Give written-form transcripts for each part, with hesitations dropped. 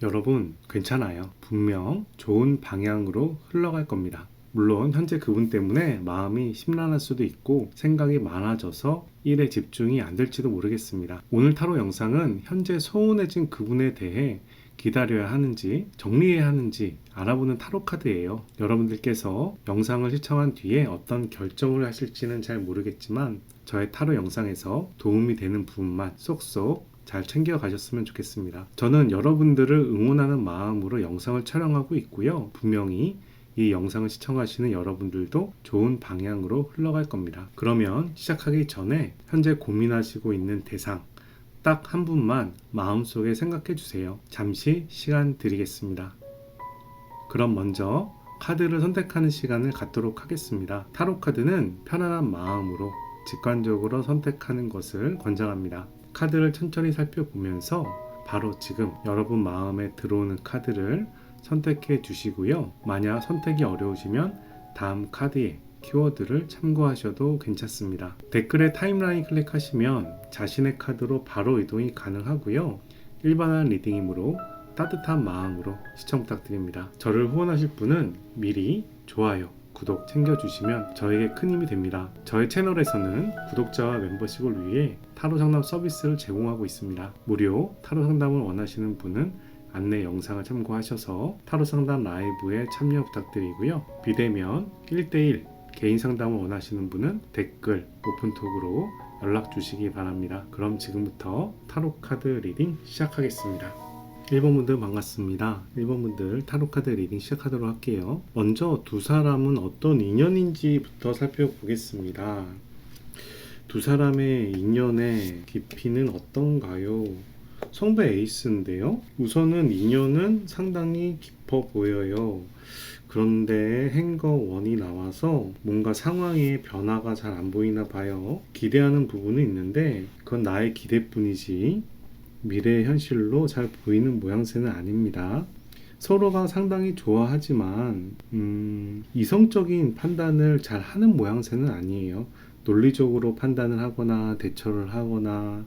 여러분, 괜찮아요. 분명 좋은 방향으로 흘러갈 겁니다. 물론 현재 그분 때문에 마음이 심란할 수도 있고 생각이 많아져서 일에 집중이 안 될지도 모르겠습니다. 오늘 타로 영상은 현재 소원해진 그분에 대해 기다려야 하는지 정리해야 하는지 알아보는 타로 카드예요. 여러분들께서 영상을 시청한 뒤에 어떤 결정을 하실지는 잘 모르겠지만 저의 타로 영상에서 도움이 되는 부분만 쏙쏙 잘 챙겨 가셨으면 좋겠습니다. 저는 여러분들을 응원하는 마음으로 영상을 촬영하고 있고요. 분명히 이 영상을 시청하시는 여러분들도 좋은 방향으로 흘러갈 겁니다. 그러면 시작하기 전에 현재 고민하시고 있는 대상 딱 한 분만 마음속에 생각해 주세요. 잠시 시간 드리겠습니다. 그럼 먼저 카드를 선택하는 시간을 갖도록 하겠습니다. 타로 카드는 편안한 마음으로 직관적으로 선택하는 것을 권장합니다. 카드를 천천히 살펴보면서 바로 지금 여러분 마음에 들어오는 카드를 선택해 주시고요. 만약 선택이 어려우시면 다음 카드에 키워드를 참고하셔도 괜찮습니다. 댓글에 타임라인 클릭하시면 자신의 카드로 바로 이동이 가능하고요. 일반화 리딩이므로 따뜻한 마음으로 시청 부탁드립니다. 저를 후원하실 분은 미리 좋아요, 구독 챙겨주시면 저에게 큰 힘이 됩니다. 저의 채널에서는 구독자와 멤버십을 위해 타로 상담 서비스를 제공하고 있습니다. 무료 타로 상담을 원하시는 분은 안내 영상을 참고하셔서 타로 상담 라이브에 참여 부탁드리고요. 비대면 1대1 개인 상담을 원하시는 분은 댓글 오픈톡으로 연락 주시기 바랍니다. 그럼 지금부터 타로 카드 리딩 시작하겠습니다. 1번 분들 반갑습니다. 1번 분들 타로카드 리딩 시작하도록 할게요. 먼저 두 사람은 어떤 인연인지부터 살펴보겠습니다. 두 사람의 인연의 깊이는 어떤가요? 성배 에이스인데요. 우선은 인연은 상당히 깊어 보여요. 그런데 행거 원이 나와서 뭔가 상황의 변화가 잘 안 보이나 봐요. 기대하는 부분은 있는데 그건 나의 기대뿐이지 미래의 현실로 잘 보이는 모양새는 아닙니다. 서로가 상당히 좋아하지만 이성적인 판단을 잘 하는 모양새는 아니에요. 논리적으로 판단을 하거나 대처를 하거나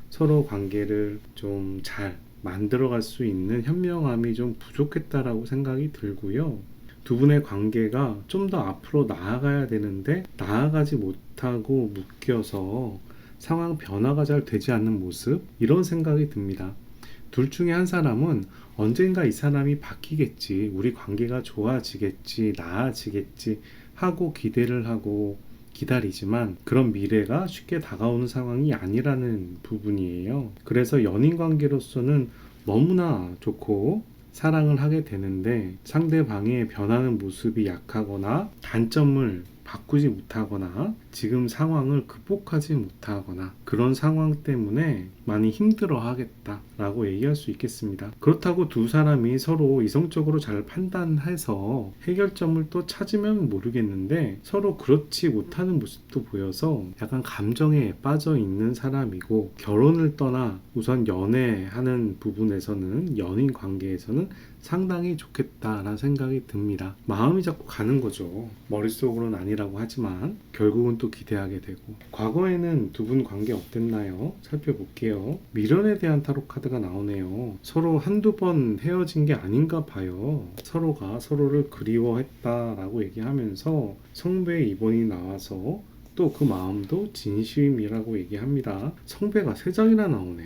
서로 관계를 좀 잘 만들어갈 수 있는 현명함이 좀 부족했다라고 생각이 들고요. 두 분의 관계가 좀 더 앞으로 나아가야 되는데 나아가지 못하고 묶여서 상황 변화가 잘 되지 않는 모습, 이런 생각이 듭니다. 둘 중에 한 사람은 언젠가 이 사람이 바뀌겠지, 우리 관계가 좋아지겠지, 나아지겠지 하고 기대를 하고 기다리지만 그런 미래가 쉽게 다가오는 상황이 아니라는 부분이에요. 그래서 연인 관계로서는 너무나 좋고 사랑을 하게 되는데 상대방의 변하는 모습이 약하거나 단점을 바꾸지 못하거나 지금 상황을 극복하지 못하거나 그런 상황 때문에 많이 힘들어 하겠다라고 얘기할 수 있겠습니다. 그렇다고 두 사람이 서로 이성적으로 잘 판단해서 해결점을 또 찾으면 모르겠는데 서로 그렇지 못하는 모습도 보여서 약간 감정에 빠져 있는 사람이고, 결혼을 떠나 우선 연애하는 부분에서는 연인 관계에서는 상당히 좋겠다라는 생각이 듭니다. 마음이 자꾸 가는 거죠. 머릿속으로는 아니라고 하지만 결국은 또 기대하게 되고. 과거에는 두 분 관계 어땠나요? 살펴볼게요. 미련에 대한 타로 카드가 나오네요. 서로 한두 번 헤어진 게 아닌가 봐요. 서로가 서로를 그리워했다라고 얘기하면서 성배의 2번이 나와서 또 그 마음도 진심이라고 얘기합니다. 성배가 3장이나 나오네.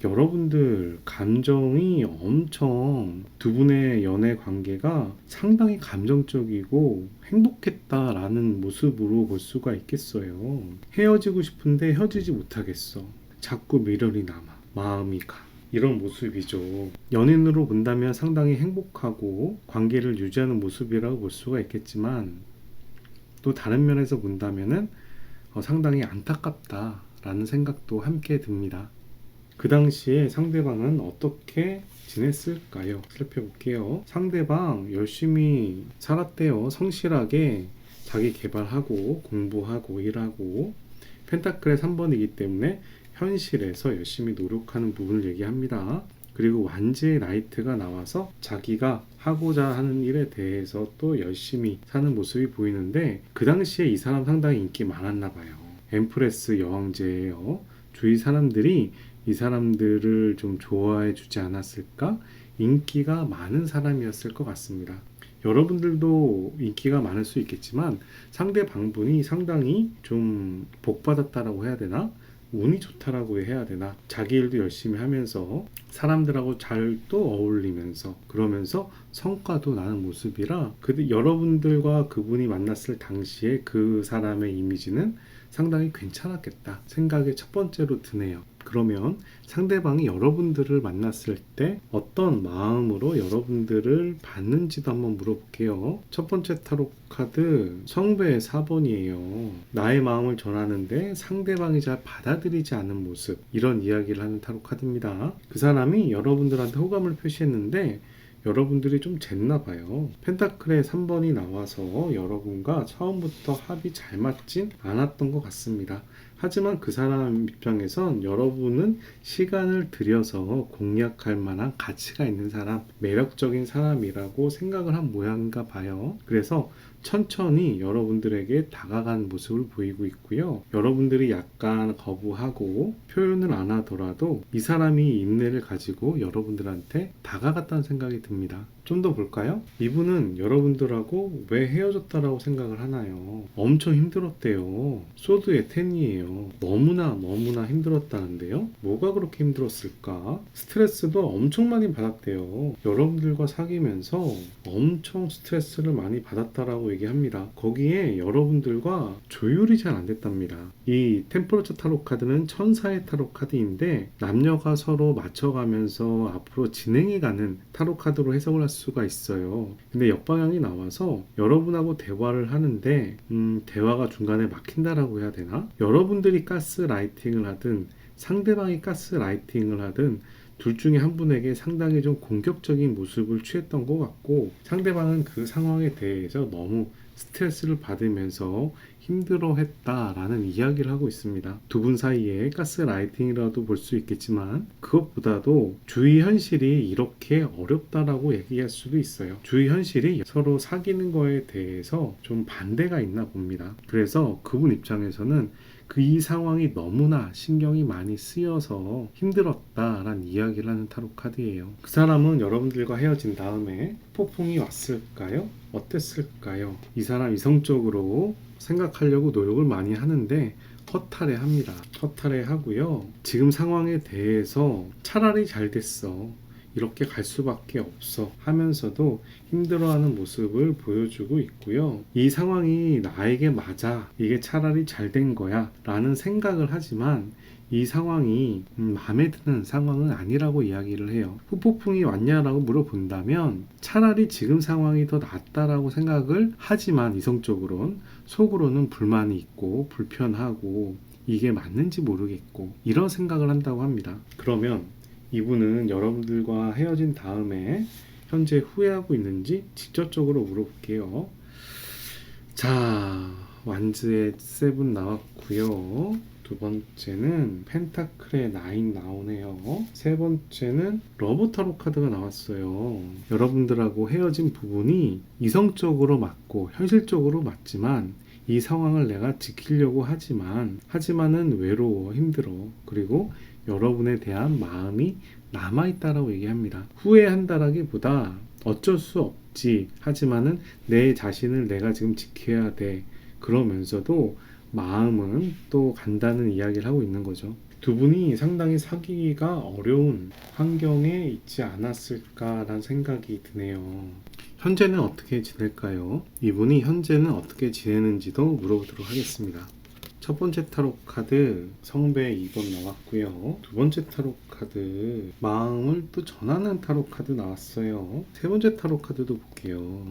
여러분들 감정이 엄청, 두 분의 연애 관계가 상당히 감정적이고 행복했다라는 모습으로 볼 수가 있겠어요. 헤어지고 싶은데 헤어지지 못하겠어. 자꾸 미련이 남아. 마음이 가. 이런 모습이죠. 연인으로 본다면 상당히 행복하고 관계를 유지하는 모습이라고 볼 수가 있겠지만 또 다른 면에서 본다면은 상당히 안타깝다라는 생각도 함께 듭니다. 그 당시에 상대방은 어떻게 지냈을까요? 살펴볼게요. 상대방 열심히 살았대요. 성실하게 자기 개발하고 공부하고 일하고, 펜타클의 3번이기 때문에 현실에서 열심히 노력하는 부분을 얘기합니다. 그리고 완지의 라이트가 나와서 자기가 하고자 하는 일에 대해서 또 열심히 사는 모습이 보이는데 그 당시에 이 사람 상당히 인기 많았나 봐요. 엠프레스 여왕제예요. 주위 사람들이 이 사람들을 좀 좋아해 주지 않았을까? 인기가 많은 사람이었을 것 같습니다. 여러분들도 인기가 많을 수 있겠지만 상대방분이 상당히 좀 복받았다라고 해야 되나? 운이 좋다라고 해야 되나? 자기 일도 열심히 하면서 사람들하고 잘 또 어울리면서 그러면서 성과도 나는 모습이라 여러분들과 그분이 만났을 당시에 그 사람의 이미지는 상당히 괜찮았겠다 생각이 첫 번째로 드네요. 그러면 상대방이 여러분들을 만났을 때 어떤 마음으로 여러분들을 봤는지도 한번 물어볼게요. 첫 번째 타로 카드 성배의 4번이에요. 나의 마음을 전하는데 상대방이 잘 받아들이지 않는 모습, 이런 이야기를 하는 타로 카드입니다. 그 사람이 여러분들한테 호감을 표시했는데 여러분들이 좀 쟀나 봐요. 펜타클의 3번이 나와서 여러분과 처음부터 합이 잘 맞진 않았던 것 같습니다. 하지만 그 사람 입장에선 여러분은 시간을 들여서 공략할 만한 가치가 있는 사람, 매력적인 사람이라고 생각을 한 모양인가 봐요. 그래서 천천히 여러분들에게 다가간 모습을 보이고 있고요. 여러분들이 약간 거부하고 표현을 안 하더라도 이 사람이 인내를 가지고 여러분들한테 다가갔다는 생각이 듭니다. 좀 더 볼까요? 이분은 여러분들하고 왜 헤어졌다라고 생각을 하나요? 엄청 힘들었대요. 소드의 10이에요. 너무나 힘들었다는데요. 뭐가 그렇게 힘들었을까? 스트레스도 엄청 많이 받았대요. 여러분들과 사귀면서 엄청 스트레스를 많이 받았다라고 얘기합니다. 거기에 여러분들과 조율이 잘 안 됐답니다. 이 템퍼러처 타로 카드는 천사의 타로 카드인데 남녀가 서로 맞춰가면서 앞으로 진행해가는 타로 카드로 해석을 할 수가 있어요. 근데 역방향이 나와서 여러분하고 대화를 하는데 대화가 중간에 막힌다라고 해야 되나? 여러분들이 가스라이팅을 하든 상대방이 가스라이팅을 하든 둘 중에 한 분에게 상당히 좀 공격적인 모습을 취했던 것 같고 상대방은 그 상황에 대해서 너무 스트레스를 받으면서 힘들어했다라는 이야기를 하고 있습니다. 두 분 사이에 가스라이팅이라도 볼 수 있겠지만 그것보다도 주위 현실이 이렇게 어렵다라고 얘기할 수도 있어요. 주위 현실이 서로 사귀는 거에 대해서 좀 반대가 있나 봅니다. 그래서 그분 입장에서는 이 상황이 너무나 신경이 많이 쓰여서 힘들었다라는 이야기를 하는 타로 카드예요. 그 사람은 여러분들과 헤어진 다음에 폭풍이 왔을까요? 어땠을까요? 이 사람 이성적으로 생각하려고 노력을 많이 하는데 허탈해합니다. 허탈해하고요. 지금 상황에 대해서 차라리 잘 됐어, 이렇게 갈 수밖에 없어 하면서도 힘들어하는 모습을 보여주고 있고요. 이 상황이 나에게 맞아, 이게 차라리 잘 된 거야 라는 생각을 하지만 이 상황이 마음에 드는 상황은 아니라고 이야기를 해요. 후폭풍이 왔냐라고 물어본다면 차라리 지금 상황이 더 낫다라고 생각을 하지만 이성적으로는 속으로는 불만이 있고 불편하고 이게 맞는지 모르겠고 이런 생각을 한다고 합니다. 그러면 이분은 여러분들과 헤어진 다음에 현재 후회하고 있는지 직접적으로 물어볼게요. 자, 완즈의 7 나왔고요. 두 번째는 펜타클의 9 나오네요. 세 번째는 러브 타로 카드가 나왔어요. 여러분들하고 헤어진 부분이 이성적으로 맞고 현실적으로 맞지만 이 상황을 내가 지키려고 하지만은 외로워, 힘들어. 그리고 여러분에 대한 마음이 남아있다라고 얘기합니다. 후회한다라기보다 어쩔 수 없지, 하지만은 내 자신을 내가 지금 지켜야 돼. 그러면서도 마음은 또 간다는 이야기를 하고 있는 거죠. 두 분이 상당히 사귀기가 어려운 환경에 있지 않았을까라는 생각이 드네요. 현재는 어떻게 지낼까요? 이분이 현재는 어떻게 지내는지도 물어보도록 하겠습니다. 첫 번째 타로 카드 성배 2번 나왔고요. 두 번째 타로 카드 마음을 또 전하는 타로 카드 나왔어요. 세 번째 타로 카드도 볼게요.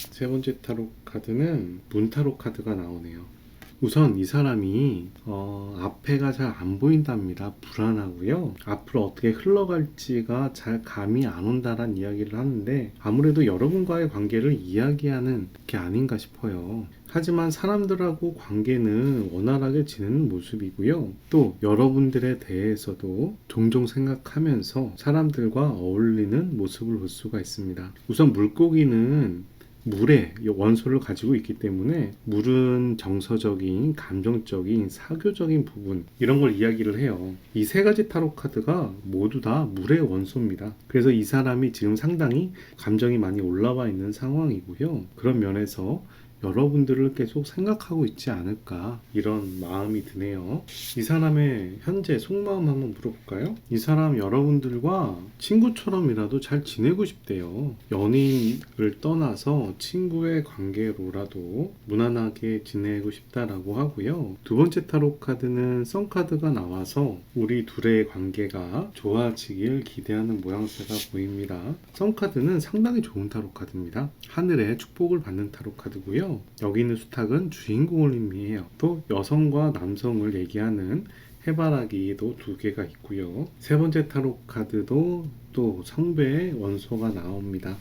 세 번째 타로 카드는 문 타로 카드가 나오네요. 우선 이 사람이 앞에가 잘 안 보인답니다. 불안하고요. 앞으로 어떻게 흘러갈지가 잘 감이 안 온다란 이야기를 하는데 아무래도 여러분과의 관계를 이야기하는 게 아닌가 싶어요. 하지만 사람들하고 관계는 원활하게 지내는 모습이고요. 또 여러분들에 대해서도 종종 생각하면서 사람들과 어울리는 모습을 볼 수가 있습니다. 우선 물고기는 물의 원소를 가지고 있기 때문에 물은 정서적인, 감정적인, 사교적인 부분 이런 걸 이야기를 해요. 이 세 가지 타로 카드가 모두 다 물의 원소입니다. 그래서 이 사람이 지금 상당히 감정이 많이 올라와 있는 상황이고요. 그런 면에서 여러분들을 계속 생각하고 있지 않을까 이런 마음이 드네요. 이 사람의 현재 속마음 한번 물어볼까요? 이 사람 여러분들과 친구처럼이라도 잘 지내고 싶대요. 연인을 떠나서 친구의 관계로라도 무난하게 지내고 싶다라고 하고요. 두 번째 타로 카드는 선 카드가 나와서 우리 둘의 관계가 좋아지길 기대하는 모양새가 보입니다. 선 카드는 상당히 좋은 타로 카드입니다. 하늘의 축복을 받는 타로 카드고요. 여기 있는 수탉은 주인공을 의미해요. 또 여성과 남성을 얘기하는 해바라기도 두 개가 있고요. 세 번째 타로 카드도 또 성배의 원소가 나옵니다.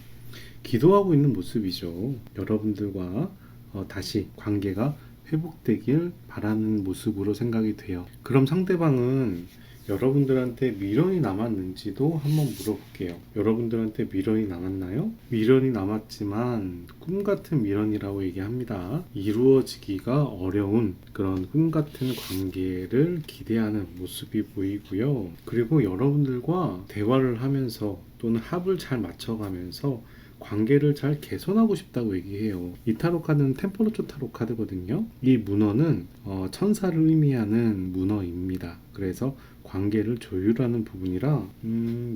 기도하고 있는 모습이죠. 여러분들과 다시 관계가 회복되길 바라는 모습으로 생각이 돼요. 그럼 상대방은 여러분들한테 미련이 남았는지도 한번 물어볼게요. 여러분들한테 미련이 남았나요? 미련이 남았지만 꿈 같은 미련이라고 얘기합니다. 이루어지기가 어려운 그런 꿈 같은 관계를 기대하는 모습이 보이고요. 그리고 여러분들과 대화를 하면서 또는 합을 잘 맞춰가면서 관계를 잘 개선하고 싶다고 얘기해요. 이 타로 카드는 템퍼러처 타로 카드거든요. 이 문어는 천사를 의미하는 문어입니다. 그래서 관계를 조율하는 부분이라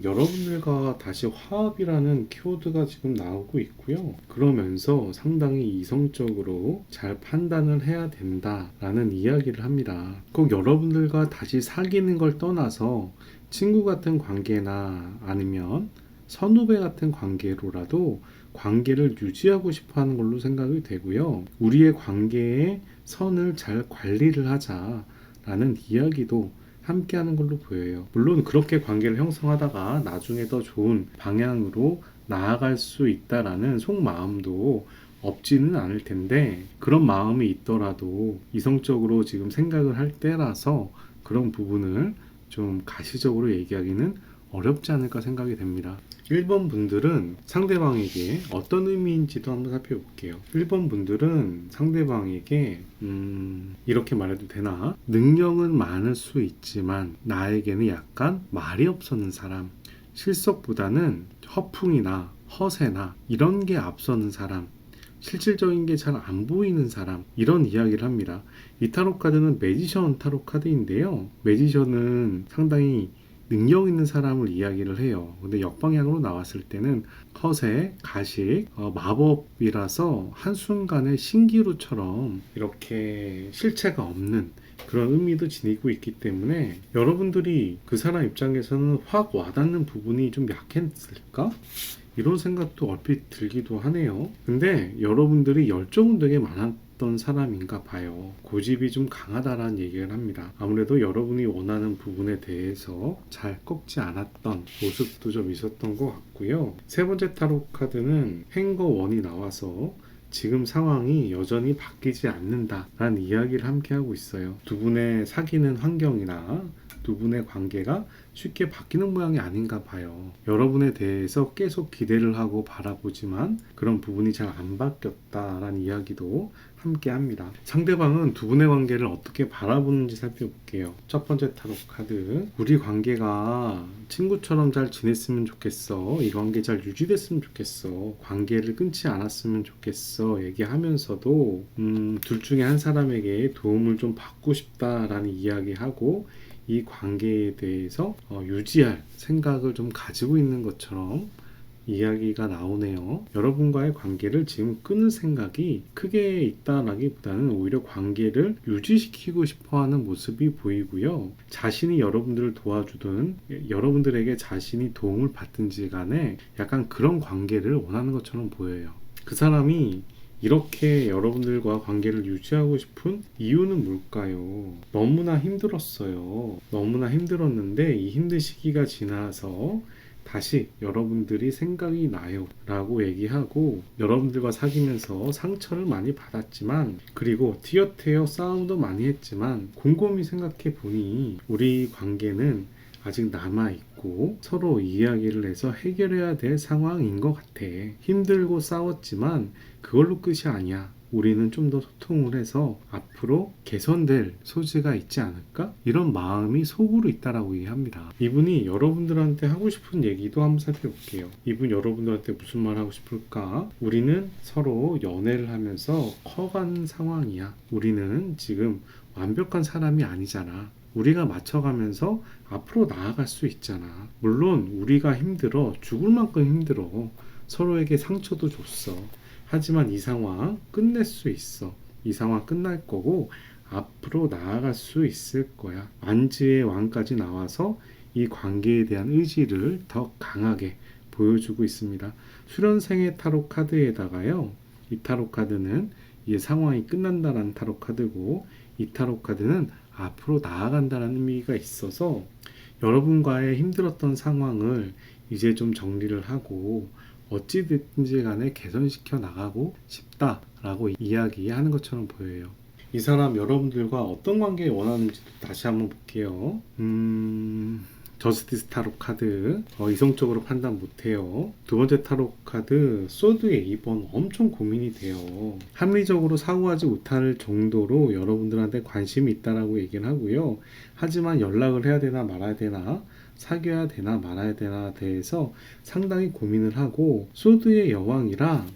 여러분들과 다시 화합이라는 키워드가 지금 나오고 있고요. 그러면서 상당히 이성적으로 잘 판단을 해야 된다라는 이야기를 합니다. 꼭 여러분들과 다시 사귀는 걸 떠나서 친구 같은 관계나 아니면 선후배 같은 관계로라도 관계를 유지하고 싶어 하는 걸로 생각이 되고요. 우리의 관계의 선을 잘 관리를 하자라는 이야기도 함께 하는 걸로 보여요. 물론 그렇게 관계를 형성하다가 나중에 더 좋은 방향으로 나아갈 수 있다라는 속마음도 없지는 않을 텐데, 그런 마음이 있더라도 이성적으로 지금 생각을 할 때라서 그런 부분을 좀 가시적으로 얘기하기는 어렵지 않을까 생각이 됩니다. 1번 분들은 상대방에게 어떤 의미인지도 한번 살펴볼게요. 1번 분들은 상대방에게 이렇게 말해도 되나? 능력은 많을 수 있지만 나에게는 약간 말이 없었는 사람, 실속보다는 허풍이나 허세나 이런 게 앞서는 사람, 실질적인 게 잘 안 보이는 사람, 이런 이야기를 합니다. 이 타로 카드는 매지션 타로 카드인데요. 매지션은 상당히 능력 있는 사람을 이야기를 해요. 근데 역방향으로 나왔을 때는 허세, 가식, 마법이라서 한순간에 신기루처럼 이렇게 실체가 없는 그런 의미도 지니고 있기 때문에 여러분들이 그 사람 입장에서는 확 와닿는 부분이 좀 약했을까? 이런 생각도 얼핏 들기도 하네요. 근데 여러분들이 열정은 되게 많았던 사람인가 봐요. 고집이 좀 강하다라는 얘기를 합니다. 아무래도 여러분이 원하는 부분에 대해서 잘 꺾지 않았던 모습도 좀 있었던 것 같고요. 세 번째 타로 카드는 행거 원이 나와서 지금 상황이 여전히 바뀌지 않는다라는 이야기를 함께 하고 있어요. 두 분의 사귀는 환경이나 두 분의 관계가 쉽게 바뀌는 모양이 아닌가 봐요. 여러분에 대해서 계속 기대를 하고 바라보지만 그런 부분이 잘 안 바뀌었다라는 이야기도 함께 합니다. 상대방은 두 분의 관계를 어떻게 바라보는지 살펴볼게요. 첫 번째 타로 카드, 우리 관계가 친구처럼 잘 지냈으면 좋겠어, 이 관계 잘 유지됐으면 좋겠어, 관계를 끊지 않았으면 좋겠어 얘기하면서도 둘 중에 한 사람에게 도움을 좀 받고 싶다라는 이야기하고 이 관계에 대해서 유지할 생각을 좀 가지고 있는 것처럼 이야기가 나오네요. 여러분과의 관계를 지금 끊을 생각이 크게 있다라기보다는 오히려 관계를 유지시키고 싶어하는 모습이 보이고요. 자신이 여러분들을 도와주든 여러분들에게 자신이 도움을 받든지 간에 약간 그런 관계를 원하는 것처럼 보여요. 그 사람이 이렇게 여러분들과 관계를 유지하고 싶은 이유는 뭘까요? 너무나 힘들었어요. 너무나 힘들었는데 이 힘든 시기가 지나서 다시 여러분들이 생각이 나요 라고 얘기하고, 여러분들과 사귀면서 상처를 많이 받았지만, 그리고 티격태격 싸움도 많이 했지만 곰곰이 생각해 보니 우리 관계는 아직 남아있고 있고 서로 이야기를 해서 해결해야 될 상황인 것 같아. 힘들고 싸웠지만 그걸로 끝이 아니야. 우리는 좀 더 소통을 해서 앞으로 개선될 소지가 있지 않을까? 이런 마음이 속으로 있다라고 얘기합니다. 이분이 여러분들한테 하고 싶은 얘기도 한번 살펴볼게요. 이분 여러분들한테 무슨 말 하고 싶을까? 우리는 서로 연애를 하면서 커가는 상황이야. 우리는 지금 완벽한 사람이 아니잖아. 우리가 맞춰가면서 앞으로 나아갈 수 있잖아. 물론 우리가 힘들어. 죽을 만큼 힘들어. 서로에게 상처도 줬어. 하지만 이 상황 끝낼 수 있어. 이 상황 끝날 거고 앞으로 나아갈 수 있을 거야. 완지의 왕까지 나와서 이 관계에 대한 의지를 더 강하게 보여주고 있습니다. 수련생의 타로 카드에다가요. 이 타로 카드는 이 상황이 끝난다라는 타로 카드고 이 타로 카드는 앞으로 나아간다는 의미가 있어서 여러분과의 힘들었던 상황을 이제 좀 정리를 하고 어찌됐든지 간에 개선시켜 나가고 싶다라고 이야기하는 것처럼 보여요. 이 사람 여러분들과 어떤 관계 원하는지도 다시 한번 볼게요. 저스티스 타로 카드 이성적으로 판단 못해요. 두 번째 타로 카드 소드의 2번 엄청 고민이 돼요. 합리적으로 사고하지 못할 정도로 여러분들한테 관심이 있다라고 얘기를 하고요. 하지만 연락을 해야 되나 말아야 되나 사귀어야 되나 말아야 되나 대해서 상당히 고민을 하고 소드의 여왕이라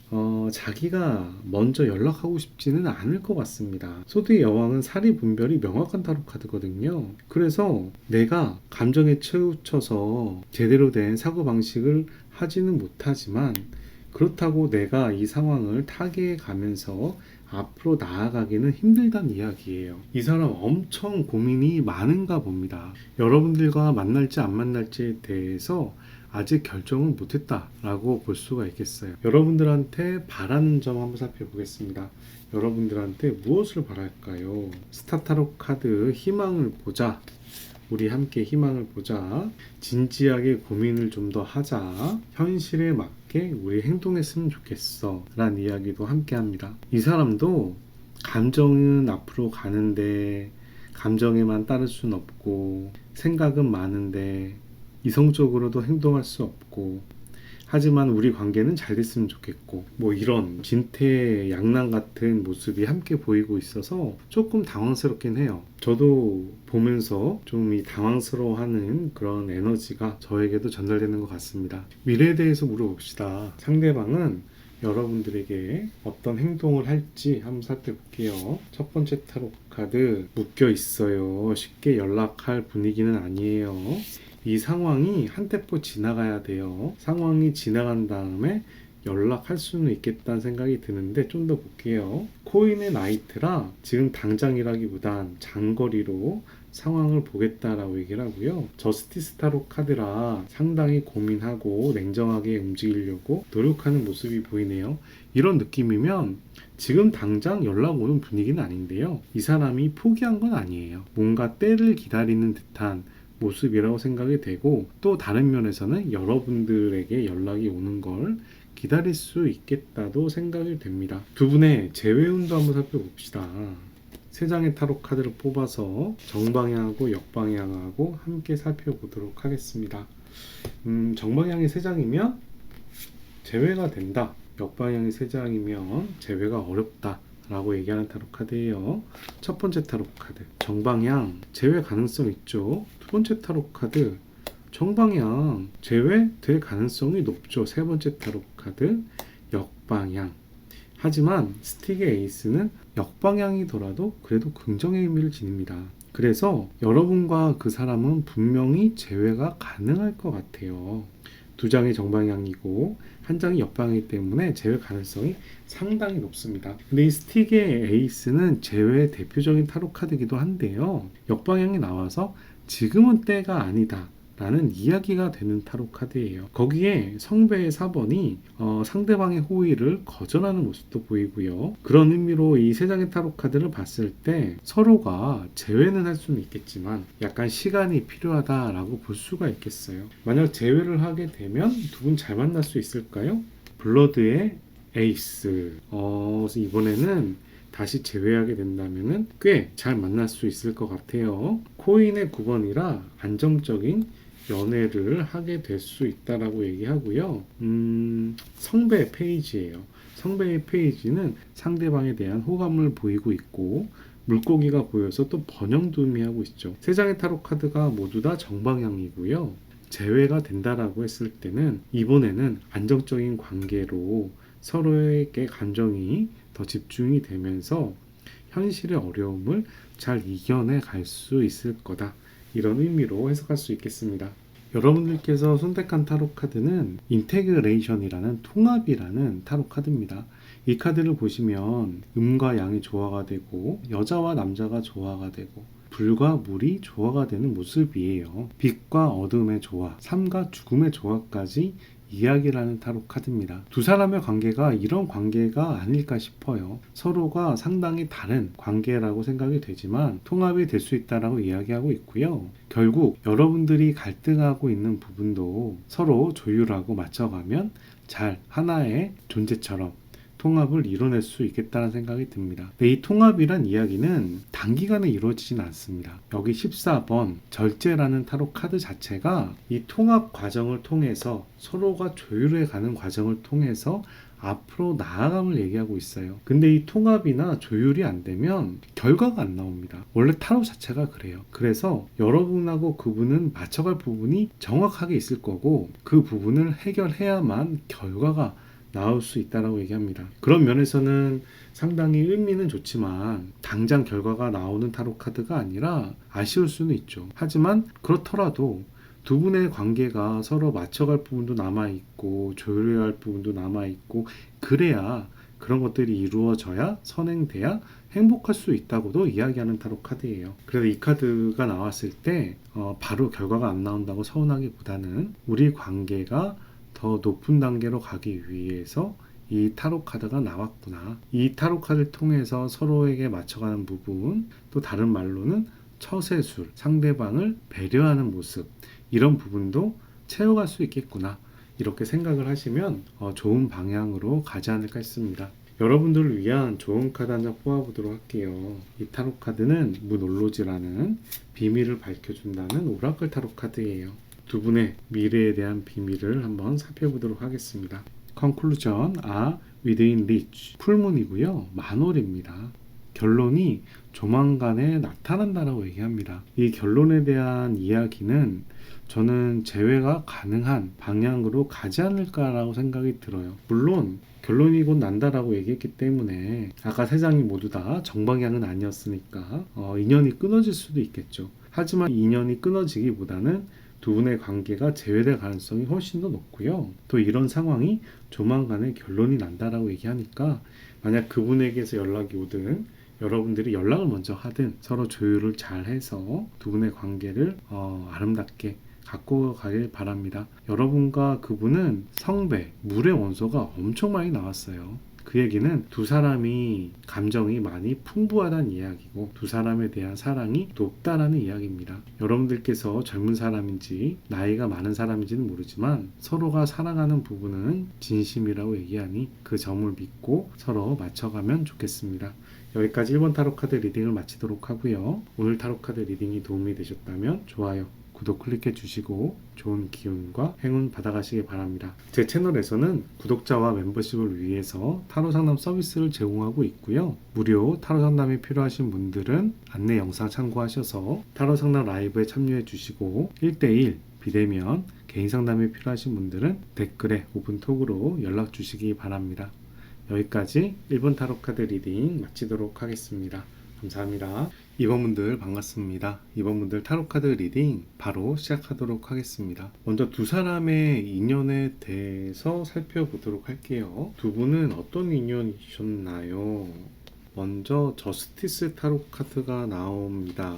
자기가 먼저 연락하고 싶지는 않을 것 같습니다. 소드의 여왕은 사리 분별이 명확한 타로 카드거든요. 그래서 내가 감정에 치우쳐서 제대로 된 사고방식을 하지는 못하지만 그렇다고 내가 이 상황을 타개해 가면서 앞으로 나아가기는 힘들다는 이야기예요. 이 사람 엄청 고민이 많은가 봅니다. 여러분들과 만날지 안 만날지에 대해서 아직 결정을 못했다라고 볼 수가 있겠어요. 여러분들한테 바라는 점 한번 살펴보겠습니다. 여러분들한테 무엇을 바랄까요? 스타타로 카드 희망을 보자. 우리 함께 희망을 보자. 진지하게 고민을 좀 더 하자. 현실에 맞게 우리 행동했으면 좋겠어 라는 이야기도 함께 합니다. 이 사람도 감정은 앞으로 가는데 감정에만 따를 수는 없고 생각은 많은데 이성적으로도 행동할 수 없고 하지만 우리 관계는 잘 됐으면 좋겠고 이런 진퇴양난 같은 모습이 함께 보이고 있어서 조금 당황스럽긴 해요. 저도 보면서 좀 이 당황스러워하는 그런 에너지가 저에게도 전달되는 것 같습니다. 미래에 대해서 물어봅시다. 상대방은 여러분들에게 어떤 행동을 할지 한번 살펴볼게요. 첫 번째 타로 카드 묶여 있어요. 쉽게 연락할 분위기는 아니에요. 이 상황이 한 템포 지나가야 돼요. 상황이 지나간 다음에 연락할 수는 있겠다는 생각이 드는데 좀 더 볼게요. 코인의 나이트라 지금 당장이라기보단 장거리로 상황을 보겠다라고 얘기를 하고요. 저스티스 타로 카드라 상당히 고민하고 냉정하게 움직이려고 노력하는 모습이 보이네요. 이런 느낌이면 지금 당장 연락 오는 분위기는 아닌데요. 이 사람이 포기한 건 아니에요. 뭔가 때를 기다리는 듯한 모습이라고 생각이 되고 또 다른 면에서는 여러분들에게 연락이 오는 걸 기다릴 수 있겠다도 생각이 됩니다. 두 분의 재회운도 한번 살펴봅시다. 세 장의 타로 카드를 뽑아서 정방향하고 역방향하고 함께 살펴보도록 하겠습니다. 정방향이 세 장이면 재회가 된다. 역방향이 세 장이면 재회가 어렵다. 라고 얘기하는 타로 카드예요. 첫 번째 타로 카드 정방향 제외 가능성 있죠. 두 번째 타로 카드 정방향 제외 될 가능성이 높죠. 세 번째 타로 카드 역방향. 하지만 스틱의 에이스는 역방향이더라도 그래도 긍정의 의미를 지닙니다. 그래서 여러분과 그 사람은 분명히 재회가 가능할 것 같아요. 두 장이 정방향이고 한 장이 역방향이기 때문에 재회 가능성이 상당히 높습니다. 근데 이 스틱의 에이스는 재회의 대표적인 타로 카드이기도 한데요. 역방향이 나와서 지금은 때가 아니다 라는 이야기가 되는 타로 카드예요. 거기에 성배의 4번이 상대방의 호의를 거절하는 모습도 보이고요. 그런 의미로 이 세 장의 타로 카드를 봤을 때 서로가 재회는 할 수는 있겠지만 약간 시간이 필요하다라고 볼 수가 있겠어요. 만약 재회를 하게 되면 두 분 잘 만날 수 있을까요? 블러드의 에이스. 이번에는 다시 재회하게 된다면 꽤 잘 만날 수 있을 것 같아요. 코인의 9번이라 안정적인 연애를 하게 될 수 있다라고 얘기하고요. 성배 페이지예요. 성배의 페이지는 상대방에 대한 호감을 보이고 있고 물고기가 보여서 또 번영두미하고 있죠. 세 장의 타로 카드가 모두 다 정방향이고요. 재회가 된다라고 했을 때는 이번에는 안정적인 관계로 서로에게 감정이 더 집중이 되면서 현실의 어려움을 잘 이겨내 갈 수 있을 거다. 이런 의미로 해석할 수 있겠습니다. 여러분들께서 선택한 타로 카드는 인테그레이션이라는 통합이라는 타로 카드입니다. 이 카드를 보시면 음과 양이 조화가 되고 여자와 남자가 조화가 되고 불과 물이 조화가 되는 모습이에요. 빛과 어둠의 조화, 삶과 죽음의 조화까지 이야기라는 타로 카드입니다. 두 사람의 관계가 이런 관계가 아닐까 싶어요. 서로가 상당히 다른 관계라고 생각이 되지만 통합이 될 수 있다라고 이야기하고 있고요. 결국 여러분들이 갈등하고 있는 부분도 서로 조율하고 맞춰가면 잘 하나의 존재처럼 통합을 이뤄낼 수 있겠다는 생각이 듭니다. 이 통합이란 이야기는 단기간에 이루어지진 않습니다. 여기 14번 절제라는 타로 카드 자체가 이 통합 과정을 통해서 서로가 조율해 가는 과정을 통해서 앞으로 나아감을 얘기하고 있어요. 근데 이 통합이나 조율이 안 되면 결과가 안 나옵니다. 원래 타로 자체가 그래요. 그래서 여러분하고 그분은 맞춰갈 부분이 정확하게 있을 거고 그 부분을 해결해야만 결과가 나올 수 있다라고 얘기합니다. 그런 면에서는 상당히 의미는 좋지만 당장 결과가 나오는 타로 카드가 아니라 아쉬울 수는 있죠. 하지만 그렇더라도 두 분의 관계가 서로 맞춰갈 부분도 남아있고 조율해야 할 부분도 남아있고 그래야 그런 것들이 이루어져야 선행돼야 행복할 수 있다고도 이야기하는 타로 카드예요. 그래서 이 카드가 나왔을 때 바로 결과가 안 나온다고 서운하기보다는 우리 관계가 더 높은 단계로 가기 위해서 이 타로 카드가 나왔구나. 이 타로 카드를 통해서 서로에게 맞춰가는 부분, 또 다른 말로는 처세술, 상대방을 배려하는 모습, 이런 부분도 채워갈 수 있겠구나. 이렇게 생각을 하시면 좋은 방향으로 가지 않을까 싶습니다. 여러분들을 위한 좋은 카드 한 장 뽑아보도록 할게요. 이 타로 카드는 문올로지라는 비밀을 밝혀준다는 오라클 타로 카드예요. 두 분의 미래에 대한 비밀을 한번 살펴보도록 하겠습니다. Conclusion, within reach. 풀문이고요. 만월입니다. 결론이 조만간에 나타난다라고 얘기합니다. 이 결론에 대한 이야기는 저는 재회가 가능한 방향으로 가지 않을까라고 생각이 들어요. 물론 결론이 곧 난다라고 얘기했기 때문에 아까 세 장이 모두 다 정방향은 아니었으니까 인연이 끊어질 수도 있겠죠. 하지만 인연이 끊어지기보다는 두 분의 관계가 재회될 가능성이 훨씬 더 높고요. 또 이런 상황이 조만간에 결론이 난다라고 얘기하니까 만약 그분에게서 연락이 오든 여러분들이 연락을 먼저 하든 서로 조율을 잘 해서 두 분의 관계를 아름답게 갖고 가길 바랍니다. 여러분과 그분은 성배, 물의 원소가 엄청 많이 나왔어요. 그 얘기는 두 사람이 감정이 많이 풍부하다는 이야기고 두 사람에 대한 사랑이 높다라는 이야기입니다. 여러분들께서 젊은 사람인지 나이가 많은 사람인지는 모르지만 서로가 사랑하는 부분은 진심이라고 얘기하니 그 점을 믿고 서로 맞춰가면 좋겠습니다. 여기까지 1번 타로카드 리딩을 마치도록 하고요. 오늘 타로카드 리딩이 도움이 되셨다면 좋아요, 구독 클릭해 주시고 좋은 기운과 행운 받아가시기 바랍니다. 제 채널에서는 구독자와 멤버십을 위해서 타로 상담 서비스를 제공하고 있고요. 무료 타로 상담이 필요하신 분들은 안내 영상 참고하셔서 타로 상담 라이브에 참여해 주시고 1대1 비대면 개인 상담이 필요하신 분들은 댓글에 오픈톡으로 연락 주시기 바랍니다. 여기까지 1번 타로카드 리딩 마치도록 하겠습니다. 감사합니다. 2번분들 반갑습니다. 2번분들 타로카드 리딩 바로 시작하도록 하겠습니다. 먼저 두 사람의 인연에 대해서 살펴보도록 할게요. 두 분은 어떤 인연이셨나요? 먼저 저스티스 타로 카드가 나옵니다.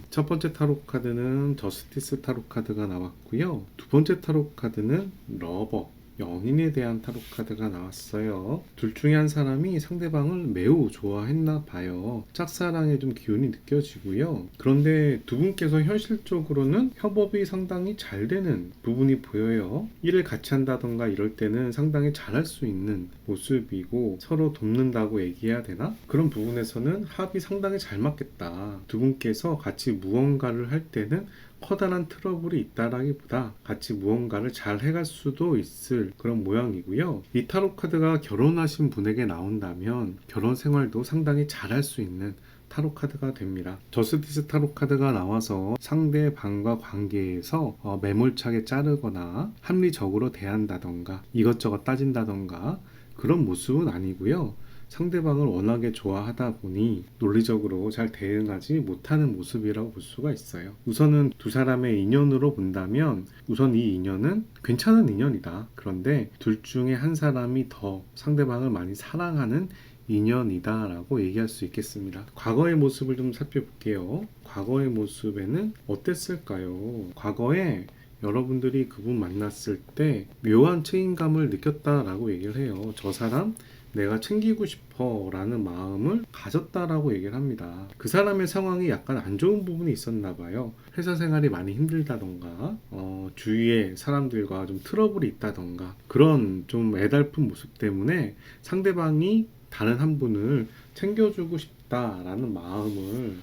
첫 번째 타로 카드는 저스티스 타로 카드가 나왔고요. 두 번째 타로 카드는 러버, 연인에 대한 타로 카드가 나왔어요. 둘 중에 한 사람이 상대방을 매우 좋아했나 봐요. 짝사랑의 좀 기운이 느껴지고요. 그런데 두 분께서 현실적으로는 협업이 상당히 잘 되는 부분이 보여요. 일을 같이 한다던가 이럴 때는 상당히 잘할 수 있는 모습이고 서로 돕는다고 얘기해야 되나? 그런 부분에서는 합이 상당히 잘 맞겠다. 두 분께서 같이 무언가를 할 때는 커다란 트러블이 있다라기보다 같이 무언가를 잘 해갈 수도 있을 그런 모양이고요. 이 타로 카드가 결혼하신 분에게 나온다면 결혼 생활도 상당히 잘할 수 있는 타로 카드가 됩니다. 저스티스 타로 카드가 나와서 상대방과 관계에서 매몰차게 자르거나 합리적으로 대한다던가 이것저것 따진다던가 그런 모습은 아니고요. 상대방을 워낙에 좋아하다 보니 논리적으로 잘 대응하지 못하는 모습이라고 볼 수가 있어요. 우선은 두 사람의 인연으로 본다면 우선 이 인연은 괜찮은 인연이다. 그런데 둘 중에 한 사람이 더 상대방을 많이 사랑하는 인연이다 라고 얘기할 수 있겠습니다. 과거의 모습을 좀 살펴볼게요. 과거의 모습에는 어땠을까요? 과거에 여러분들이 그분 만났을 때 묘한 책임감을 느꼈다라고 얘기를 해요. 저 사람 내가 챙기고 싶어 라는 마음을 가졌다라고 얘기를 합니다. 그 사람의 상황이 약간 안 좋은 부분이 있었나 봐요. 회사 생활이 많이 힘들다던가 주위에 사람들과 좀 트러블이 있다던가 그런 좀 애달픈 모습 때문에 상대방이 다른 한 분을 챙겨주고 싶다라는 마음을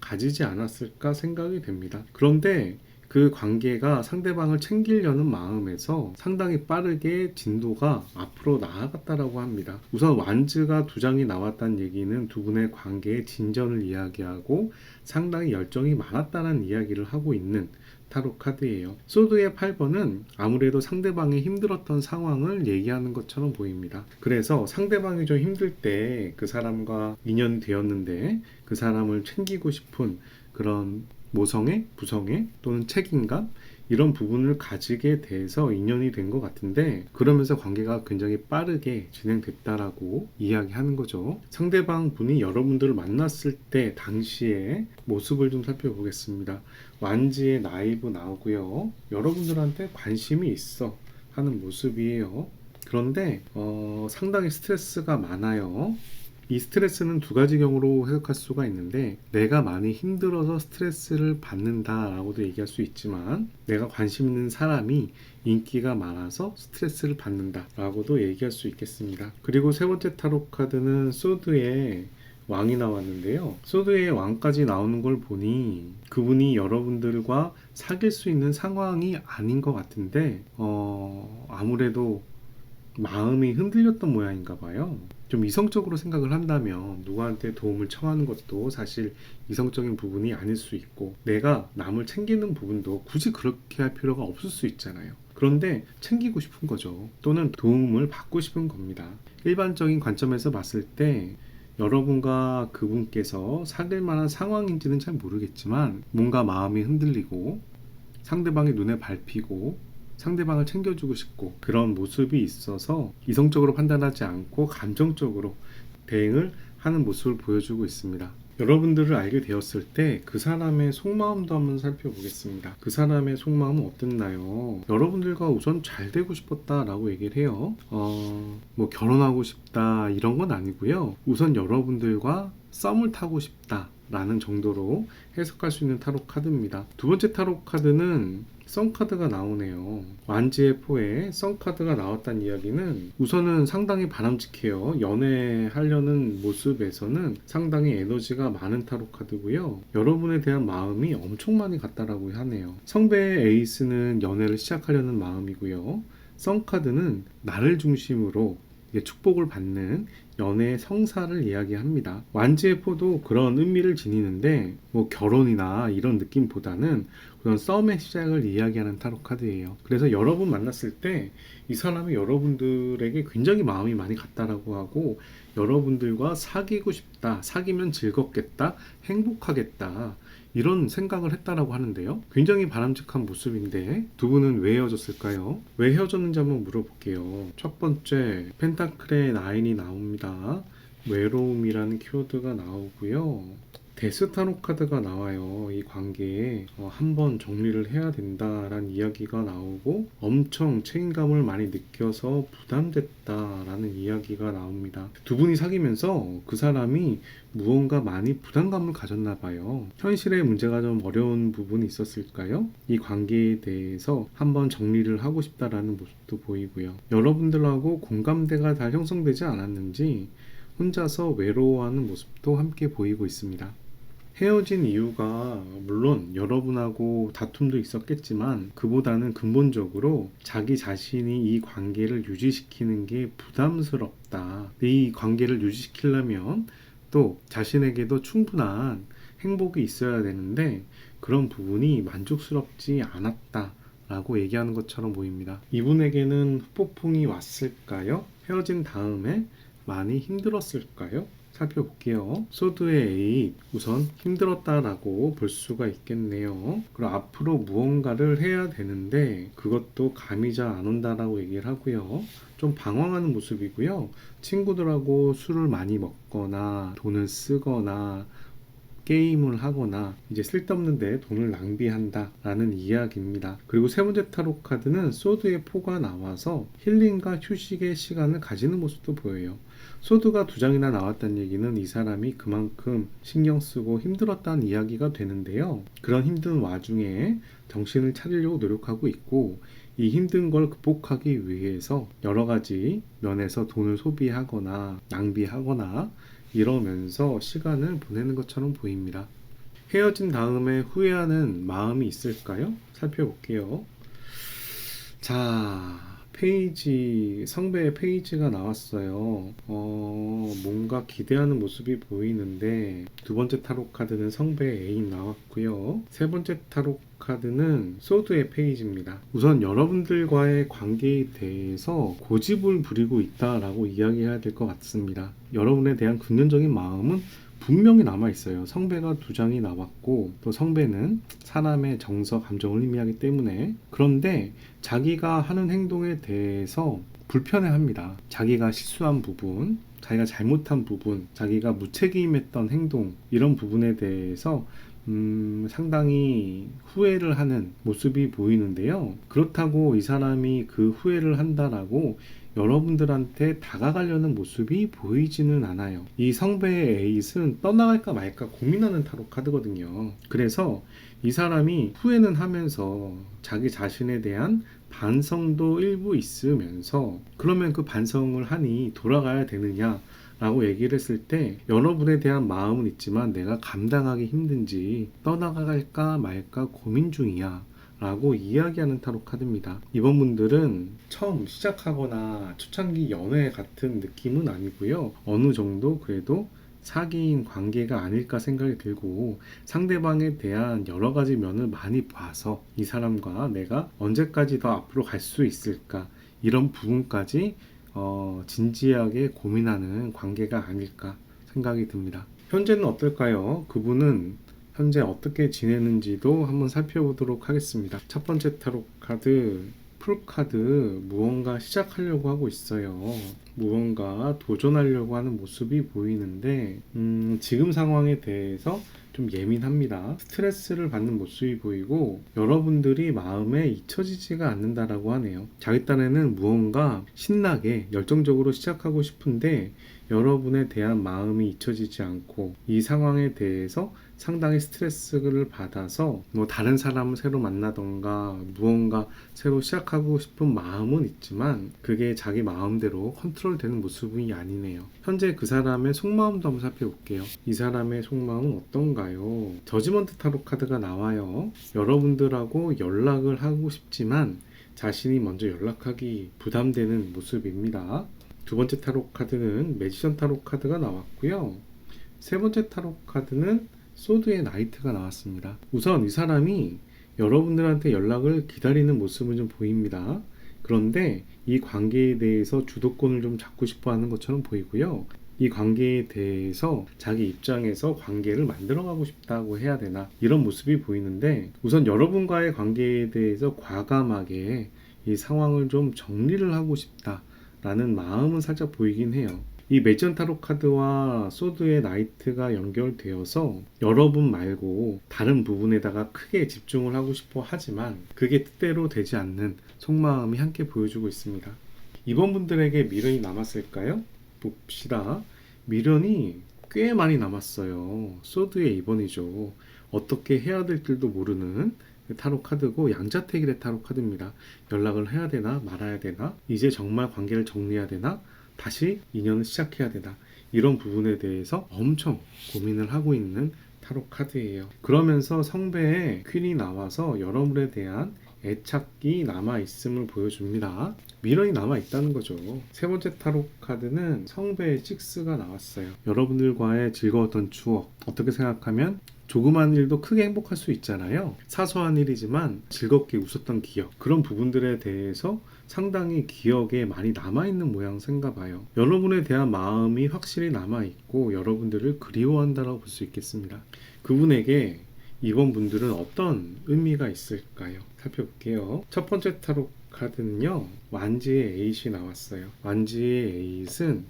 가지지 않았을까 생각이 됩니다. 그런데 그 관계가 상대방을 챙기려는 마음에서 상당히 빠르게 진도가 앞으로 나아갔다라고 합니다. 우선 완즈가 두 장이 나왔다는 얘기는 두 분의 관계의 진전을 이야기하고 상당히 열정이 많았다는 이야기를 하고 있는 타로 카드예요. 소드의 8번은 아무래도 상대방이 힘들었던 상황을 얘기하는 것처럼 보입니다. 그래서 상대방이 좀 힘들 때 그 사람과 인연이 되었는데 그 사람을 챙기고 싶은 그런 모성애, 부성애 또는 책임감 이런 부분을 가지게 돼서 인연이 된 것 같은데 그러면서 관계가 굉장히 빠르게 진행됐다라고 이야기하는 거죠. 상대방 분이 여러분들을 만났을 때 당시의 모습을 좀 살펴보겠습니다. 완지의 나이브 나오고요. 여러분들한테 관심이 있어 하는 모습이에요. 그런데 상당히 스트레스가 많아요. 이 스트레스는 두 가지 경우로 해석할 수가 있는데 내가 많이 힘들어서 스트레스를 받는다라고도 얘기할 수 있지만 내가 관심 있는 사람이 인기가 많아서 스트레스를 받는다라고도 얘기할 수 있겠습니다. 그리고 세 번째 타로 카드는 소드의 왕이 나왔는데요. 소드의 왕까지 나오는 걸 보니 그분이 여러분들과 사귈 수 있는 상황이 아닌 것 같은데 아무래도 마음이 흔들렸던 모양인가 봐요. 좀 이성적으로 생각을 한다면 누구한테 도움을 청하는 것도 사실 이성적인 부분이 아닐 수 있고 내가 남을 챙기는 부분도 굳이 그렇게 할 필요가 없을 수 있잖아요. 그런데 챙기고 싶은 거죠. 또는 도움을 받고 싶은 겁니다. 일반적인 관점에서 봤을 때 여러분과 그분께서 사귈 만한 상황인지는 잘 모르겠지만 뭔가 마음이 흔들리고 상대방의 눈에 밟히고 상대방을 챙겨주고 싶고 그런 모습이 있어서 이성적으로 판단하지 않고 감정적으로 대응을 하는 모습을 보여주고 있습니다. 여러분들을 알게 되었을 때 그 사람의 속마음도 한번 살펴보겠습니다. 그 사람의 속마음은 어땠나요? 여러분들과 우선 잘 되고 싶었다라고 얘기를 해요. 뭐 결혼하고 싶다 이런 건 아니고요. 우선 여러분들과 썸을 타고 싶다 라는 정도로 해석할 수 있는 타로 카드입니다. 두 번째 타로 카드는 썬카드가 나오네요. 완지의 포에 썬카드가 나왔다는 이야기는 우선은 상당히 바람직해요. 연애하려는 모습에서는 상당히 에너지가 많은 타로 카드고요. 여러분에 대한 마음이 엄청 많이 갔다라고 하네요. 성배의 에이스는 연애를 시작하려는 마음이고요. 썬카드는 나를 중심으로 축복을 받는 연애의 성사를 이야기합니다. 완지의 포도 그런 의미를 지니는데 뭐 결혼이나 이런 느낌보다는 그런 썸의 시작을 이야기하는 타로 카드예요. 그래서 여러분 만났을 때 이 사람이 여러분들에게 굉장히 마음이 많이 갔다라고 하고 여러분들과 사귀고 싶다, 사귀면 즐겁겠다, 행복하겠다 이런 생각을 했다라고 하는데요. 굉장히 바람직한 모습인데 두 분은 왜 헤어졌을까요? 왜 헤어졌는지 한번 물어볼게요. 첫 번째 펜타클의 9이 나옵니다. 외로움이라는 키워드가 나오고요. 데스타로 카드가 나와요. 이 관계에 한번 정리를 해야 된다라는 이야기가 나오고 엄청 책임감을 많이 느껴서 부담됐다라는 이야기가 나옵니다. 두 분이 사귀면서 그 사람이 무언가 많이 부담감을 가졌나 봐요. 현실의 문제가 좀 어려운 부분이 있었을까요? 이 관계에 대해서 한번 정리를 하고 싶다라는 모습도 보이고요. 여러분들하고 공감대가 잘 형성되지 않았는지 혼자서 외로워하는 모습도 함께 보이고 있습니다. 헤어진 이유가 물론 여러분하고 다툼도 있었겠지만 그보다는 근본적으로 자기 자신이 이 관계를 유지시키는 게 부담스럽다. 이 관계를 유지시키려면 또 자신에게도 충분한 행복이 있어야 되는데 그런 부분이 만족스럽지 않았다 라고 얘기하는 것처럼 보입니다. 이분에게는 후폭풍이 왔을까요? 헤어진 다음에 많이 힘들었을까요? 살펴볼게요. 소드의 8, 우선 힘들었다라고 볼 수가 있겠네요. 그리고 앞으로 무언가를 해야 되는데 그것도 감이 잘 안 온다라고 얘기를 하고요. 좀 방황하는 모습이고요. 친구들하고 술을 많이 먹거나 돈을 쓰거나 게임을 하거나 이제 쓸데없는데 돈을 낭비한다 라는 이야기입니다. 그리고 세 번째 타로 카드는 소드의 포가 나와서 힐링과 휴식의 시간을 가지는 모습도 보여요. 소드가 2장이나 나왔다는 얘기는 이 사람이 그만큼 신경 쓰고 힘들었다는 이야기가 되는데요. 그런 힘든 와중에 정신을 차리려고 노력하고 있고 이 힘든 걸 극복하기 위해서 여러 가지 면에서 돈을 소비하거나 낭비하거나 이러면서 시간을 보내는 것처럼 보입니다. 헤어진 다음에 후회하는 마음이 있을까요? 살펴볼게요. 자, 성배의 페이지가 나왔어요. 뭔가 기대하는 모습이 보이는데 두 번째 타로 카드는 성배의 애인 나왔고요. 세 번째 타로 카드는 소드의 페이지입니다. 우선 여러분들과의 관계에 대해서 고집을 부리고 있다라고 이야기해야 될 것 같습니다. 여러분에 대한 긍정적인 마음은 분명히 남아있어요. 성배가 2장이 나왔고 또 성배는 사람의 정서, 감정을 의미하기 때문에 그런데 자기가 하는 행동에 대해서 불편해합니다. 자기가 실수한 부분, 자기가 잘못한 부분, 자기가 무책임했던 행동 이런 부분에 대해서 상당히 후회를 하는 모습이 보이는데요. 그렇다고 이 사람이 그 후회를 한다라고 여러분들한테 다가가려는 모습이 보이지는 않아요. 이 성배의 에잇은 떠나갈까 말까 고민하는 타로 카드거든요. 그래서 이 사람이 후회는 하면서 자기 자신에 대한 반성도 일부 있으면서 그러면 그 반성을 하니 돌아가야 되느냐 라고 얘기를 했을 때 여러분에 대한 마음은 있지만 내가 감당하기 힘든지 떠나갈까 말까 고민 중이야 라고 이야기하는 타로 카드입니다. 이번 분들은 처음 시작하거나 초창기 연애 같은 느낌은 아니고요. 어느 정도 그래도 사귀인 관계가 아닐까 생각이 들고 상대방에 대한 여러 가지 면을 많이 봐서 이 사람과 내가 언제까지 더 앞으로 갈 수 있을까 이런 부분까지 진지하게 고민하는 관계가 아닐까 생각이 듭니다. 현재는 어떨까요? 그분은 현재 어떻게 지내는지도 한번 살펴보도록 하겠습니다. 첫 번째 타로 카드 풀카드 무언가 시작하려고 하고 있어요. 무언가 도전하려고 하는 모습이 보이는데 지금 상황에 대해서 좀 예민합니다. 스트레스를 받는 모습이 보이고 여러분들이 마음에 잊혀지지가 않는다라고 하네요. 자기 딴에는 무언가 신나게 열정적으로 시작하고 싶은데 여러분에 대한 마음이 잊혀지지 않고 이 상황에 대해서 상당히 스트레스를 받아서 뭐 다른 사람을 새로 만나던가 무언가 새로 시작하고 싶은 마음은 있지만 그게 자기 마음대로 컨트롤되는 모습이 아니네요. 현재 그 사람의 속마음도 한번 살펴볼게요. 이 사람의 속마음은 어떤가요? 저지먼트 타로 카드가 나와요. 여러분들하고 연락을 하고 싶지만 자신이 먼저 연락하기 부담되는 모습입니다. 두 번째 타로 카드는 매지션 타로 카드가 나왔고요. 세 번째 타로 카드는 소드의 나이트가 나왔습니다. 우선 이 사람이 여러분들한테 연락을 기다리는 모습은 좀 보입니다. 그런데 이 관계에 대해서 주도권을 좀 잡고 싶어 하는 것처럼 보이고요. 이 관계에 대해서 자기 입장에서 관계를 만들어가고 싶다고 해야 되나 이런 모습이 보이는데 우선 여러분과의 관계에 대해서 과감하게 이 상황을 좀 정리를 하고 싶다라는 마음은 살짝 보이긴 해요. 이 매지션 타로 카드와 소드의 나이트가 연결되어서 여러분 말고 다른 부분에다가 크게 집중을 하고 싶어 하지만 그게 뜻대로 되지 않는 속마음이 함께 보여주고 있습니다. 이번 분들에게 미련이 남았을까요? 봅시다. 미련이 꽤 많이 남았어요. 소드의 2번이죠. 어떻게 해야 될 줄도 모르는 타로 카드고 양자택일의 타로 카드입니다. 연락을 해야 되나 말아야 되나 이제 정말 관계를 정리해야 되나 다시 인연을 시작해야 되나 이런 부분에 대해서 엄청 고민을 하고 있는 타로 카드예요. 그러면서 성배에 퀸이 나와서 여러분에 대한 애착이 남아있음을 보여줍니다. 미련이 남아있다는 거죠. 세 번째 타로 카드는 성배의 6가 나왔어요. 여러분들과의 즐거웠던 추억, 어떻게 생각하면 조그만 일도 크게 행복할 수 있잖아요. 사소한 일이지만 즐겁게 웃었던 기억, 그런 부분들에 대해서 상당히 기억에 많이 남아있는 모양새인가 봐요. 여러분에 대한 마음이 확실히 남아있고 여러분들을 그리워한다고 볼 수 있겠습니다. 그분에게 이번 분들은 어떤 의미가 있을까요? 살펴볼게요. 첫 번째 타로 카드는요, 완지의 8이 나왔어요. 완지의 8은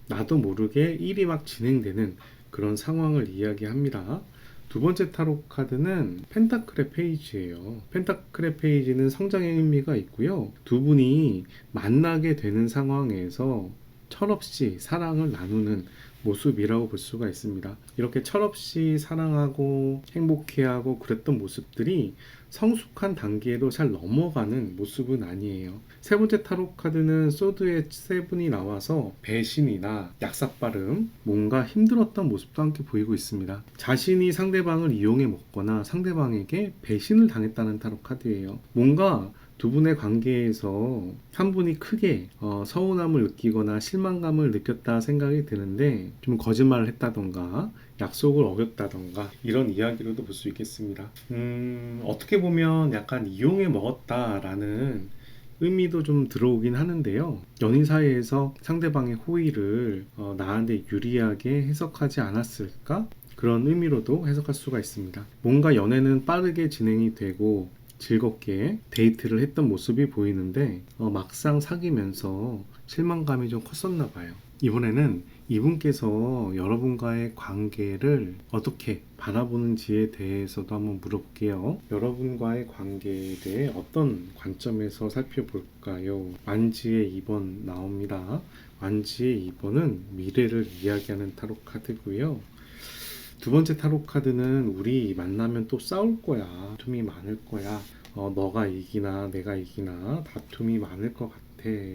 나도 모르게 일이 막 진행되는 그런 상황을 이야기합니다. 두 번째 타로 카드는 펜타클의 페이지예요. 펜타클의 페이지는 성장의 의미가 있고요. 두 분이 만나게 되는 상황에서 철없이 사랑을 나누는 모습이라고 볼 수가 있습니다. 이렇게 철없이 사랑하고 행복해하고 그랬던 모습들이 성숙한 단계로 잘 넘어가는 모습은 아니에요. 세 번째 타로 카드는 소드의 세븐이 나와서 배신이나 약삭빠름, 뭔가 힘들었던 모습도 함께 보이고 있습니다. 자신이 상대방을 이용해 먹거나 상대방에게 배신을 당했다는 타로 카드예요. 뭔가 두 분의 관계에서 한 분이 크게 서운함을 느끼거나 실망감을 느꼈다 생각이 드는데, 좀 거짓말을 했다던가 약속을 어겼다던가 이런 이야기로도 볼 수 있겠습니다. 어떻게 보면 약간 이용해 먹었다라는 의미도 좀 들어오긴 하는데요. 연인 사이에서 상대방의 호의를 나한테 유리하게 해석하지 않았을까? 그런 의미로도 해석할 수가 있습니다. 뭔가 연애는 빠르게 진행이 되고 즐겁게 데이트를 했던 모습이 보이는데 막상 사귀면서 실망감이 좀 컸었나 봐요. 이번에는 이분께서 여러분과의 관계를 어떻게 바라보는지에 대해서도 한번 물어볼게요. 여러분과의 관계에 대해 어떤 관점에서 살펴볼까요? 완지의 2번 나옵니다. 완지의 2번은 미래를 이야기하는 타로 카드고요. 두 번째 타로 카드는 우리 만나면 또 싸울 거야. 다툼이 많을 거야. 너가 이기나 내가 이기나 다툼이 많을 것 같아.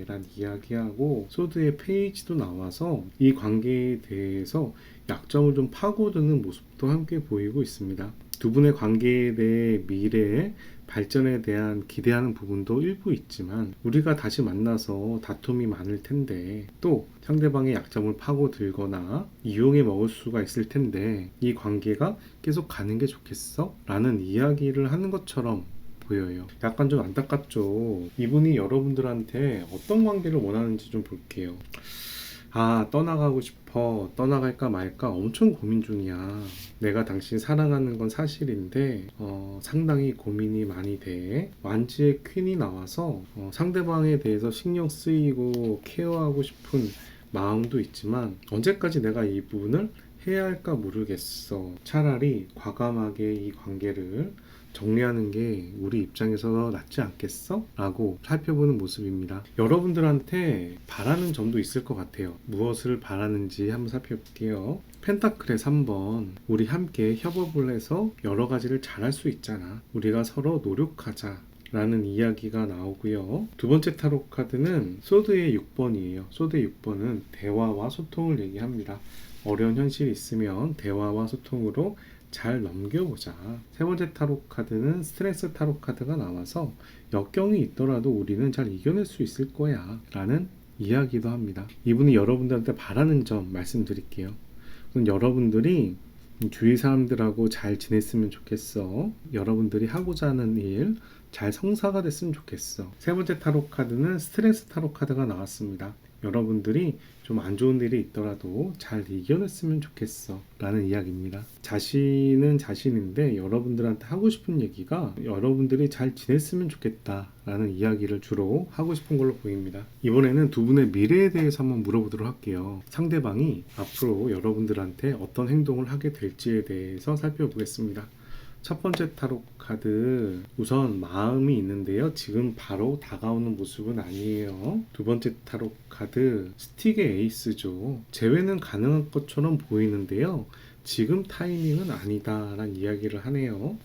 란 이야기하고, 소드의 페이지도 나와서 이 관계에 대해서 약점을 좀 파고드는 모습도 함께 보이고 있습니다. 두 분의 관계에 대해 미래의 발전에 대한 기대하는 부분도 일부 있지만, 우리가 다시 만나서 다툼이 많을 텐데 또 상대방의 약점을 파고들거나 이용해 먹을 수가 있을 텐데 이 관계가 계속 가는 게 좋겠어? 라는 이야기를 하는 것처럼 보여요. 약간 좀 안타깝죠. 이분이 여러분들한테 어떤 관계를 원하는지 좀 볼게요. 떠나가고 싶어. 떠나갈까 말까 엄청 고민 중이야. 내가 당신 사랑하는 건 사실인데 상당히 고민이 많이 돼. 완지의 퀸이 나와서 상대방에 대해서 신경 쓰이고 케어하고 싶은 마음도 있지만 언제까지 내가 이 부분을 해야 할까 모르겠어. 차라리 과감하게 이 관계를 정리하는 게 우리 입장에서 낫지 않겠어? 라고 살펴보는 모습입니다. 여러분들한테 바라는 점도 있을 것 같아요. 무엇을 바라는지 한번 살펴볼게요. 펜타클의 3번, 우리 함께 협업을 해서 여러 가지를 잘할 수 있잖아. 우리가 서로 노력하자 라는 이야기가 나오고요. 두 번째 타로 카드는 소드의 6번이에요. 소드의 6번은 대화와 소통을 얘기합니다. 어려운 현실이 있으면 대화와 소통으로 잘 넘겨보자. 세 번째 타로 카드는 스트렝스 타로 카드가 나와서 역경이 있더라도 우리는 잘 이겨낼 수 있을 거야 라는 이야기도 합니다. 이분이 여러분들한테 바라는 점 말씀드릴게요. 여러분들이 주위 사람들하고 잘 지냈으면 좋겠어. 여러분들이 하고자 하는 일 잘 성사가 됐으면 좋겠어. 세 번째 타로 카드는 스트렝스 타로 카드가 나왔습니다. 여러분들이 좀 안 좋은 일이 있더라도 잘 이겨냈으면 좋겠어 라는 이야기입니다. 자신은 자신인데 여러분들한테 하고 싶은 얘기가 여러분들이 잘 지냈으면 좋겠다 라는 이야기를 주로 하고 싶은 걸로 보입니다. 이번에는 두 분의 미래에 대해서 한번 물어보도록 할게요. 상대방이 앞으로 여러분들한테 어떤 행동을 하게 될지에 대해서 살펴보겠습니다. 첫 번째 타로 카드, 우선 마음이 있는데요. 지금 바로 다가오는 모습은 아니에요. 두 번째 타로 카드, 스틱의 에이스죠. 재회는 가능한 것처럼 보이는데요. 지금 타이밍은 아니다 라는 이야기를 하네요.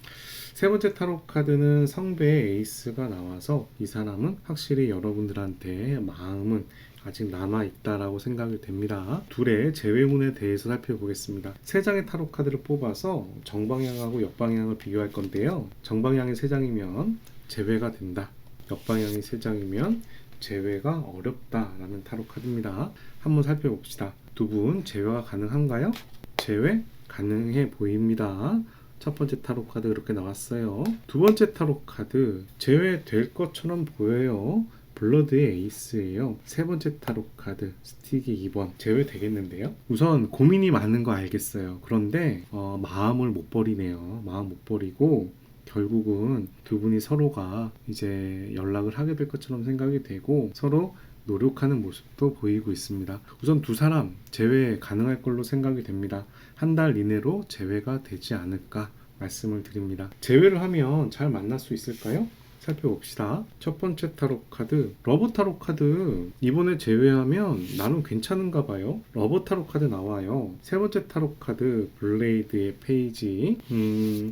세 번째 타로 카드는 성배의 에이스가 나와서 이 사람은 확실히 여러분들한테 마음은 아직 남아있다라고 생각이 됩니다. 둘의 재회운에 대해서 살펴보겠습니다. 세 장의 타로 카드를 뽑아서 정방향하고 역방향을 비교할 건데요. 정방향이 세 장이면 재회가 된다. 역방향이 세 장이면 재회가 어렵다라는 타로 카드입니다. 한번 살펴봅시다. 두 분 재회가 가능한가요? 재회 가능해 보입니다. 첫 번째 타로 카드 이렇게 나왔어요. 두 번째 타로 카드 제외될 것처럼 보여요. 블러드의 에이스예요. 세 번째 타로 카드 스틱이 2번 제외되겠는데요. 우선 고민이 많은 거 알겠어요. 그런데 마음을 못 버리네요. 마음 못 버리고 결국은 두 분이 서로가 이제 연락을 하게 될 것처럼 생각이 되고 서로 노력하는 모습도 보이고 있습니다. 우선 두 사람 재회 가능할 걸로 생각이 됩니다. 한 달 이내로 재회가 되지 않을까 말씀을 드립니다. 재회를 하면 잘 만날 수 있을까요? 살펴봅시다. 첫 번째 타로 카드 러브 타로 카드 이번에 제외하면 나는 괜찮은가 봐요. 러브 타로 카드 나와요. 세 번째 타로 카드 블레이드의 페이지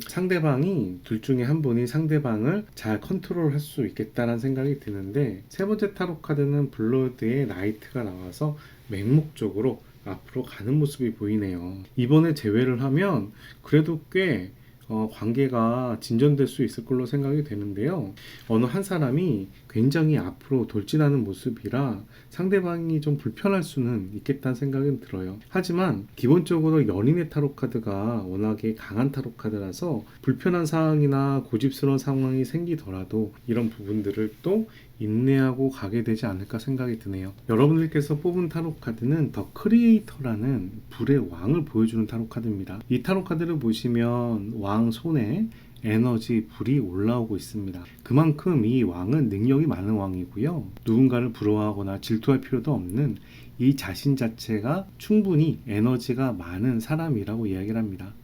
상대방이 둘 중에 한 분이 상대방을 잘 컨트롤할 수 있겠다는 생각이 드는데 세 번째 타로 카드는 블러드의 라이트가 나와서 맹목적으로 앞으로 가는 모습이 보이네요. 이번에 제외를 하면 그래도 꽤 관계가 진전될 수 있을 걸로 생각이 되는데요. 어느 한 사람이 굉장히 앞으로 돌진하는 모습이라 상대방이 좀 불편할 수는 있겠다는 생각은 들어요. 하지만 기본적으로 연인의 타로 카드가 워낙에 강한 타로 카드라서 불편한 상황이나 고집스러운 상황이 생기더라도 이런 부분들을 또 인내하고 가게 되지 않을까 생각이 드네요. 여러분들께서 뽑은 타로 카드는 더 크리에이터라는 불의 왕을 보여주는 타로 카드입니다. 이 타로 카드를 보시면 왕 손에 에너지, 불이 올라오고 있습니다. 그만큼 이 왕은 능력이 많은 왕이고요. 누군가를 부러워하거나 질투할 필요도 없는 이 자신 자체가 충분히 에너지가 많은 사람이라고 이야기를 합니다.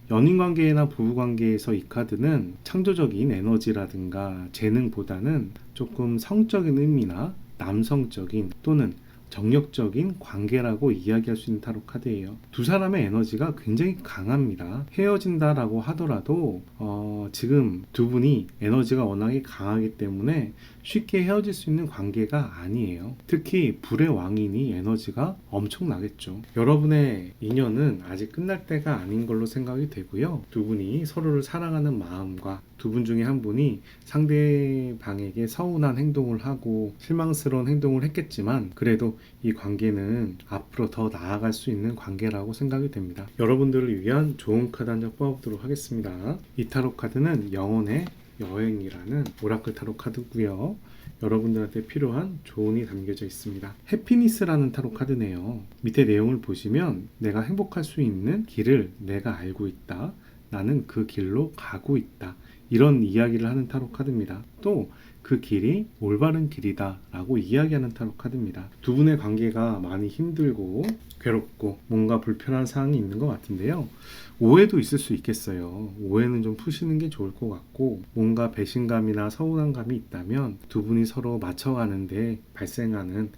연인관계나 부부관계에서 이 카드는 창조적인 에너지라든가 재능보다는 조금 성적인 의미나 남성적인 또는 정력적인 관계라고 이야기할 수 있는 타로 카드예요. 두 사람의 에너지가 굉장히 강합니다. 헤어진다라고 하더라도 지금 두 분이 에너지가 워낙에 강하기 때문에 쉽게 헤어질 수 있는 관계가 아니에요. 특히 불의 왕이니 에너지가 엄청나겠죠. 여러분의 인연은 아직 끝날 때가 아닌 걸로 생각이 되고요. 두 분이 서로를 사랑하는 마음과 두 분 중에 한 분이 상대방에게 서운한 행동을 하고 실망스러운 행동을 했겠지만 그래도 이 관계는 앞으로 더 나아갈 수 있는 관계라고 생각이 됩니다. 여러분들을 위한 좋은 카드 한 장 뽑아보도록 하겠습니다. 이 타로 카드는 영혼의 여행이라는 오라클 타로 카드고요. 여러분들한테 필요한 조언이 담겨져 있습니다. 해피니스라는 타로 카드네요. 밑에 내용을 보시면 내가 행복할 수 있는 길을 내가 알고 있다. 나는 그 길로 가고 있다. 이런 이야기를 하는 타로 카드입니다. 또 그 길이 올바른 길이다 라고 이야기하는 타로 카드입니다. 두 분의 관계가 많이 힘들고 괴롭고 뭔가 불편한 사항이 있는 것 같은데요. 오해도 있을 수 있겠어요. 오해는 좀 푸시는 게 좋을 것 같고 뭔가 배신감이나 서운한 감이 있다면 두 분이 서로 맞춰가는데 발생하는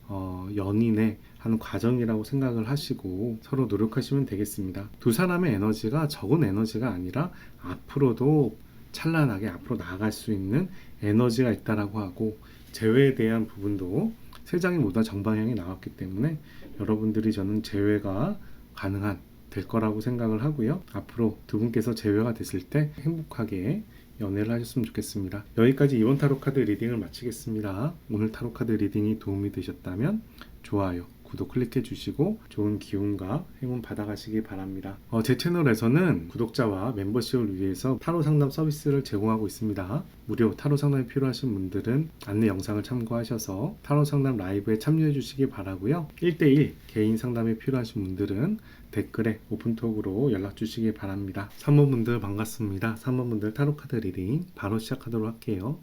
연인의 하는 과정이라고 생각을 하시고 서로 노력하시면 되겠습니다. 두 사람의 에너지가 적은 에너지가 아니라 앞으로도 찬란하게 앞으로 나아갈 수 있는 에너지가 있다라고 하고 재회에 대한 부분도 세 장이 모두 정방향이 나왔기 때문에 여러분들이 저는 재회가 가능한 될 거라고 생각을 하고요. 앞으로 두 분께서 재회가 됐을 때 행복하게 연애를 하셨으면 좋겠습니다. 여기까지 이번 타로 카드 리딩을 마치겠습니다. 오늘 타로 카드 리딩이 도움이 되셨다면 좋아요, 구독 클릭해 주시고 좋은 기운과 행운 받아가시기 바랍니다. 제 채널에서는 구독자와 멤버십을 위해서 타로 상담 서비스를 제공하고 있습니다. 무료 타로 상담이 필요하신 분들은 안내 영상을 참고하셔서 타로 상담 라이브에 참여해 주시기 바라고요. 1대1 개인 상담이 필요하신 분들은 댓글에 오픈톡으로 연락 주시기 바랍니다. 3번분들 반갑습니다. 3번분들 타로카드 리딩 바로 시작하도록 할게요.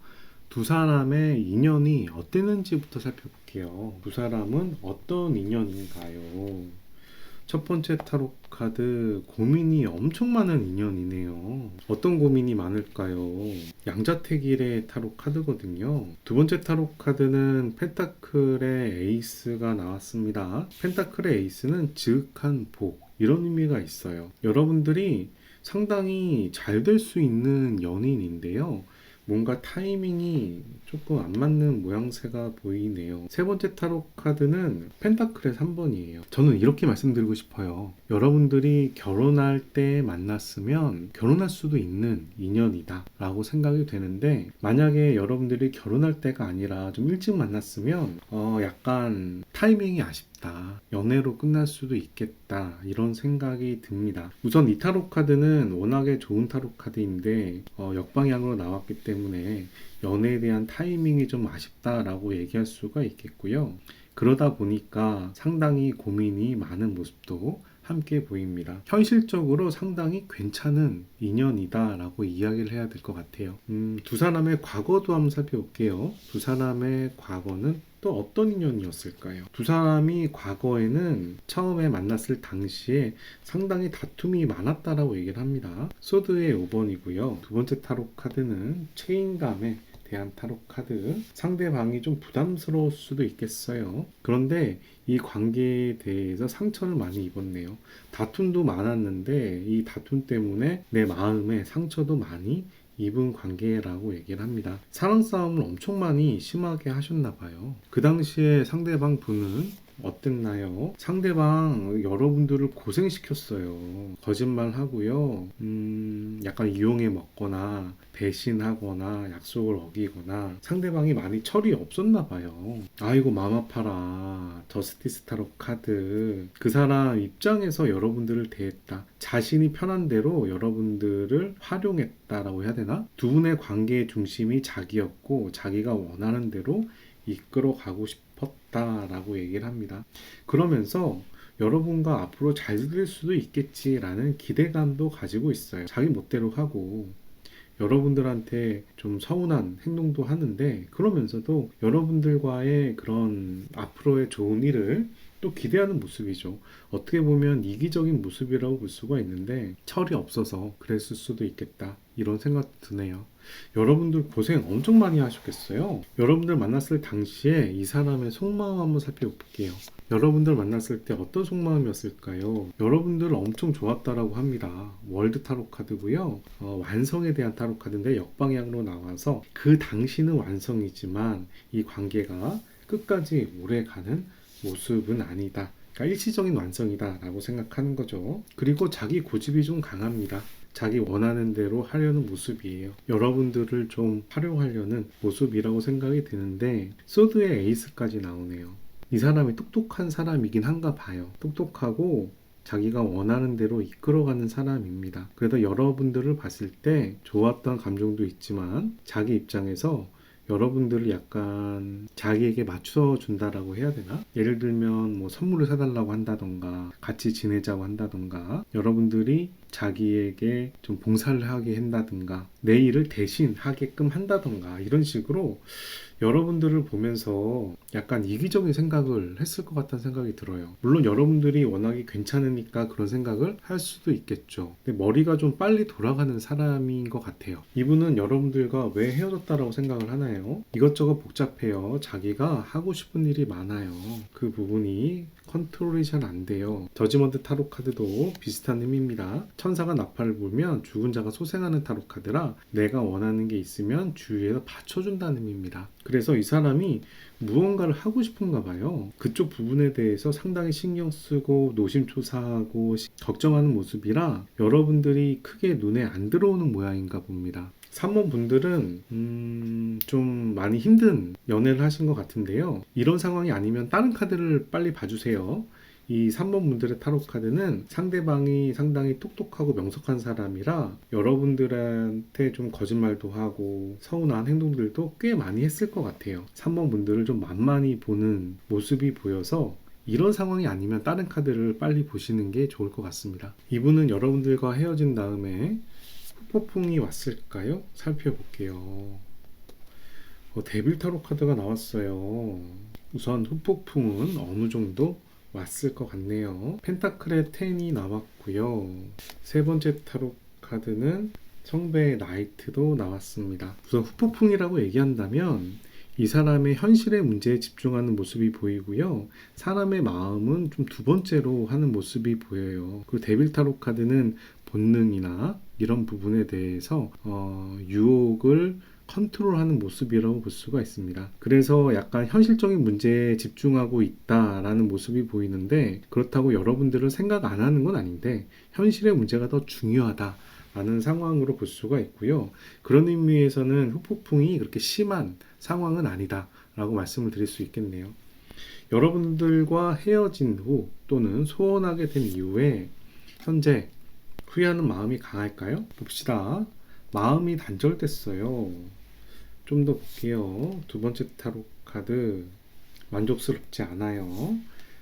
두 사람의 인연이 어땠는지부터 살펴볼게요. 두 사람은 어떤 인연인가요? 첫 번째 타로 카드 고민이 엄청 많은 인연이네요. 어떤 고민이 많을까요? 양자택일의 타로 카드거든요. 두 번째 타로 카드는 펜타클의 에이스가 나왔습니다. 펜타클의 에이스는 지극한 복 이런 의미가 있어요. 여러분들이 상당히 잘 될 수 있는 연인인데요. 뭔가 타이밍이 조금 안 맞는 모양새가 보이네요. 세 번째 타로 카드는 펜타클의 3번이에요. 저는 이렇게 말씀드리고 싶어요. 여러분들이 결혼할 때 만났으면 결혼할 수도 있는 인연이다 라고 생각이 되는데, 만약에 여러분들이 결혼할 때가 아니라 좀 일찍 만났으면 약간 타이밍이 아쉽다, 연애로 끝날 수도 있겠다, 이런 생각이 듭니다. 우선 이 타로 카드는 워낙에 좋은 타로 카드인데 역방향으로 나왔기 때문에 연애에 대한 타이밍이 좀 아쉽다라고 얘기할 수가 있겠고요. 그러다 보니까 상당히 고민이 많은 모습도 함께 보입니다. 현실적으로 상당히 괜찮은 인연이다라고 이야기를 해야 될 것 같아요. 두 사람의 과거도 한번 살펴볼게요. 두 사람의 과거는 또 어떤 인연이었을까요? 두 사람이 과거에는 처음에 만났을 당시에 상당히 다툼이 많았다라고 얘기를 합니다. 소드의 5번이고요. 두 번째 타로 카드는 책임감에 대한 타로 카드. 상대방이 좀 부담스러울 수도 있겠어요. 그런데 이 관계에 대해서 상처를 많이 입었네요. 다툼도 많았는데 이 다툼 때문에 내 마음에 상처도 많이 입은 관계라고 얘기를 합니다. 사랑 싸움을 엄청 많이 심하게 하셨나 봐요. 그 당시에 상대방 분은 어땠나요? 상대방 여러분들을 고생시켰어요. 거짓말하고요. 약간 이용해 먹거나 배신하거나 약속을 어기거나 상대방이 많이 철이 없었나 봐요. 아이고 맘 아파라. 저스티스 타로 카드. 그 사람 입장에서 여러분들을 대했다. 자신이 편한 대로 여러분들을 활용했다라고 해야 되나? 두 분의 관계의 중심이 자기였고 자기가 원하는 대로 이끌어 가고 싶었다라고 얘기를 합니다. 그러면서 여러분과 앞으로 잘 될 수도 있겠지라는 기대감도 가지고 있어요. 자기 멋대로 하고 여러분들한테 좀 서운한 행동도 하는데, 그러면서도 여러분들과의 그런 앞으로의 좋은 일을 또 기대하는 모습이죠. 어떻게 보면 이기적인 모습이라고 볼 수가 있는데 철이 없어서 그랬을 수도 있겠다, 이런 생각 드네요. 여러분들 고생 엄청 많이 하셨겠어요. 여러분들 만났을 당시에 이 사람의 속마음 한번 살펴볼게요. 여러분들 만났을 때 어떤 속마음이었을까요? 여러분들 엄청 좋았다라고 합니다. 월드 타로 카드고요. 완성에 대한 타로 카드인데 역방향으로 나와서 그 당시는 완성이지만 이 관계가 끝까지 오래가는 모습은 아니다. 그러니까 일시적인 완성이다 라고 생각하는 거죠. 그리고 자기 고집이 좀 강합니다. 자기 원하는 대로 하려는 모습이에요. 여러분들을 좀 활용하려는 모습이라고 생각이 드는데, 소드의 에이스까지 나오네요. 이 사람이 똑똑한 사람이긴 한가 봐요. 똑똑하고 자기가 원하는 대로 이끌어가는 사람입니다. 그래서 여러분들을 봤을 때 좋았던 감정도 있지만 자기 입장에서 여러분들을 약간 자기에게 맞춰 준다라고 해야 되나? 예를 들면 뭐 선물을 사달라고 한다던가 같이 지내자고 한다던가 여러분들이 자기에게 좀 봉사를 하게 한다든가 내 일을 대신 하게끔 한다던가 이런 식으로 여러분들을 보면서 약간 이기적인 생각을 했을 것 같다는 생각이 들어요. 물론 여러분들이 워낙에 괜찮으니까 그런 생각을 할 수도 있겠죠. 근데 머리가 좀 빨리 돌아가는 사람인 것 같아요. 이분은 여러분들과 왜 헤어졌다라고 생각을 하나요? 이것저것 복잡해요. 자기가 하고 싶은 일이 많아요. 그 부분이 컨트롤이 잘 안 돼요. 저지먼트 타로 카드도 비슷한 의미입니다. 천사가 나팔을 불면 죽은 자가 소생하는 타로 카드라 내가 원하는 게 있으면 주위에서 받쳐준다는 의미입니다. 그래서 이 사람이 무언가를 하고 싶은가 봐요. 그쪽 부분에 대해서 상당히 신경 쓰고 노심초사하고 걱정하는 모습이라 여러분들이 크게 눈에 안 들어오는 모양인가 봅니다. 3번 분들은 좀 많이 힘든 연애를 하신 것 같은데요. 이런 상황이 아니면 다른 카드를 빨리 봐주세요. 이 3번 분들의 타로 카드는 상대방이 상당히 똑똑하고 명석한 사람이라 여러분들한테 좀 거짓말도 하고 서운한 행동들도 꽤 많이 했을 것 같아요. 3번 분들을 좀 만만히 보는 모습이 보여서 이런 상황이 아니면 다른 카드를 빨리 보시는 게 좋을 것 같습니다. 이분은 여러분들과 헤어진 다음에 후폭풍이 왔을까요? 살펴볼게요. 데빌 타로 카드가 나왔어요. 우선 후폭풍은 어느 정도 왔을 것 같네요. 펜타클의 10이 나왔고요. 세 번째 타로 카드는 성배의 나이트도 나왔습니다. 우선 후폭풍이라고 얘기한다면 이 사람의 현실의 문제에 집중하는 모습이 보이고요. 사람의 마음은 좀 두 번째로 하는 모습이 보여요. 그리고 데빌 타로 카드는 본능이나 이런 부분에 대해서 유혹을 컨트롤하는 모습이라고 볼 수가 있습니다. 그래서 약간 현실적인 문제에 집중하고 있다라는 모습이 보이는데, 그렇다고 여러분들은 생각 안 하는 건 아닌데 현실의 문제가 더 중요하다라는 상황으로 볼 수가 있고요. 그런 의미에서는 후폭풍이 그렇게 심한 상황은 아니다라고 말씀을 드릴 수 있겠네요. 여러분들과 헤어진 후 또는 소원하게 된 이후에 현재 후회하는 마음이 강할까요? 봅시다. 마음이 단절됐어요. 좀 더 볼게요. 두 번째 타로 카드, 만족스럽지 않아요.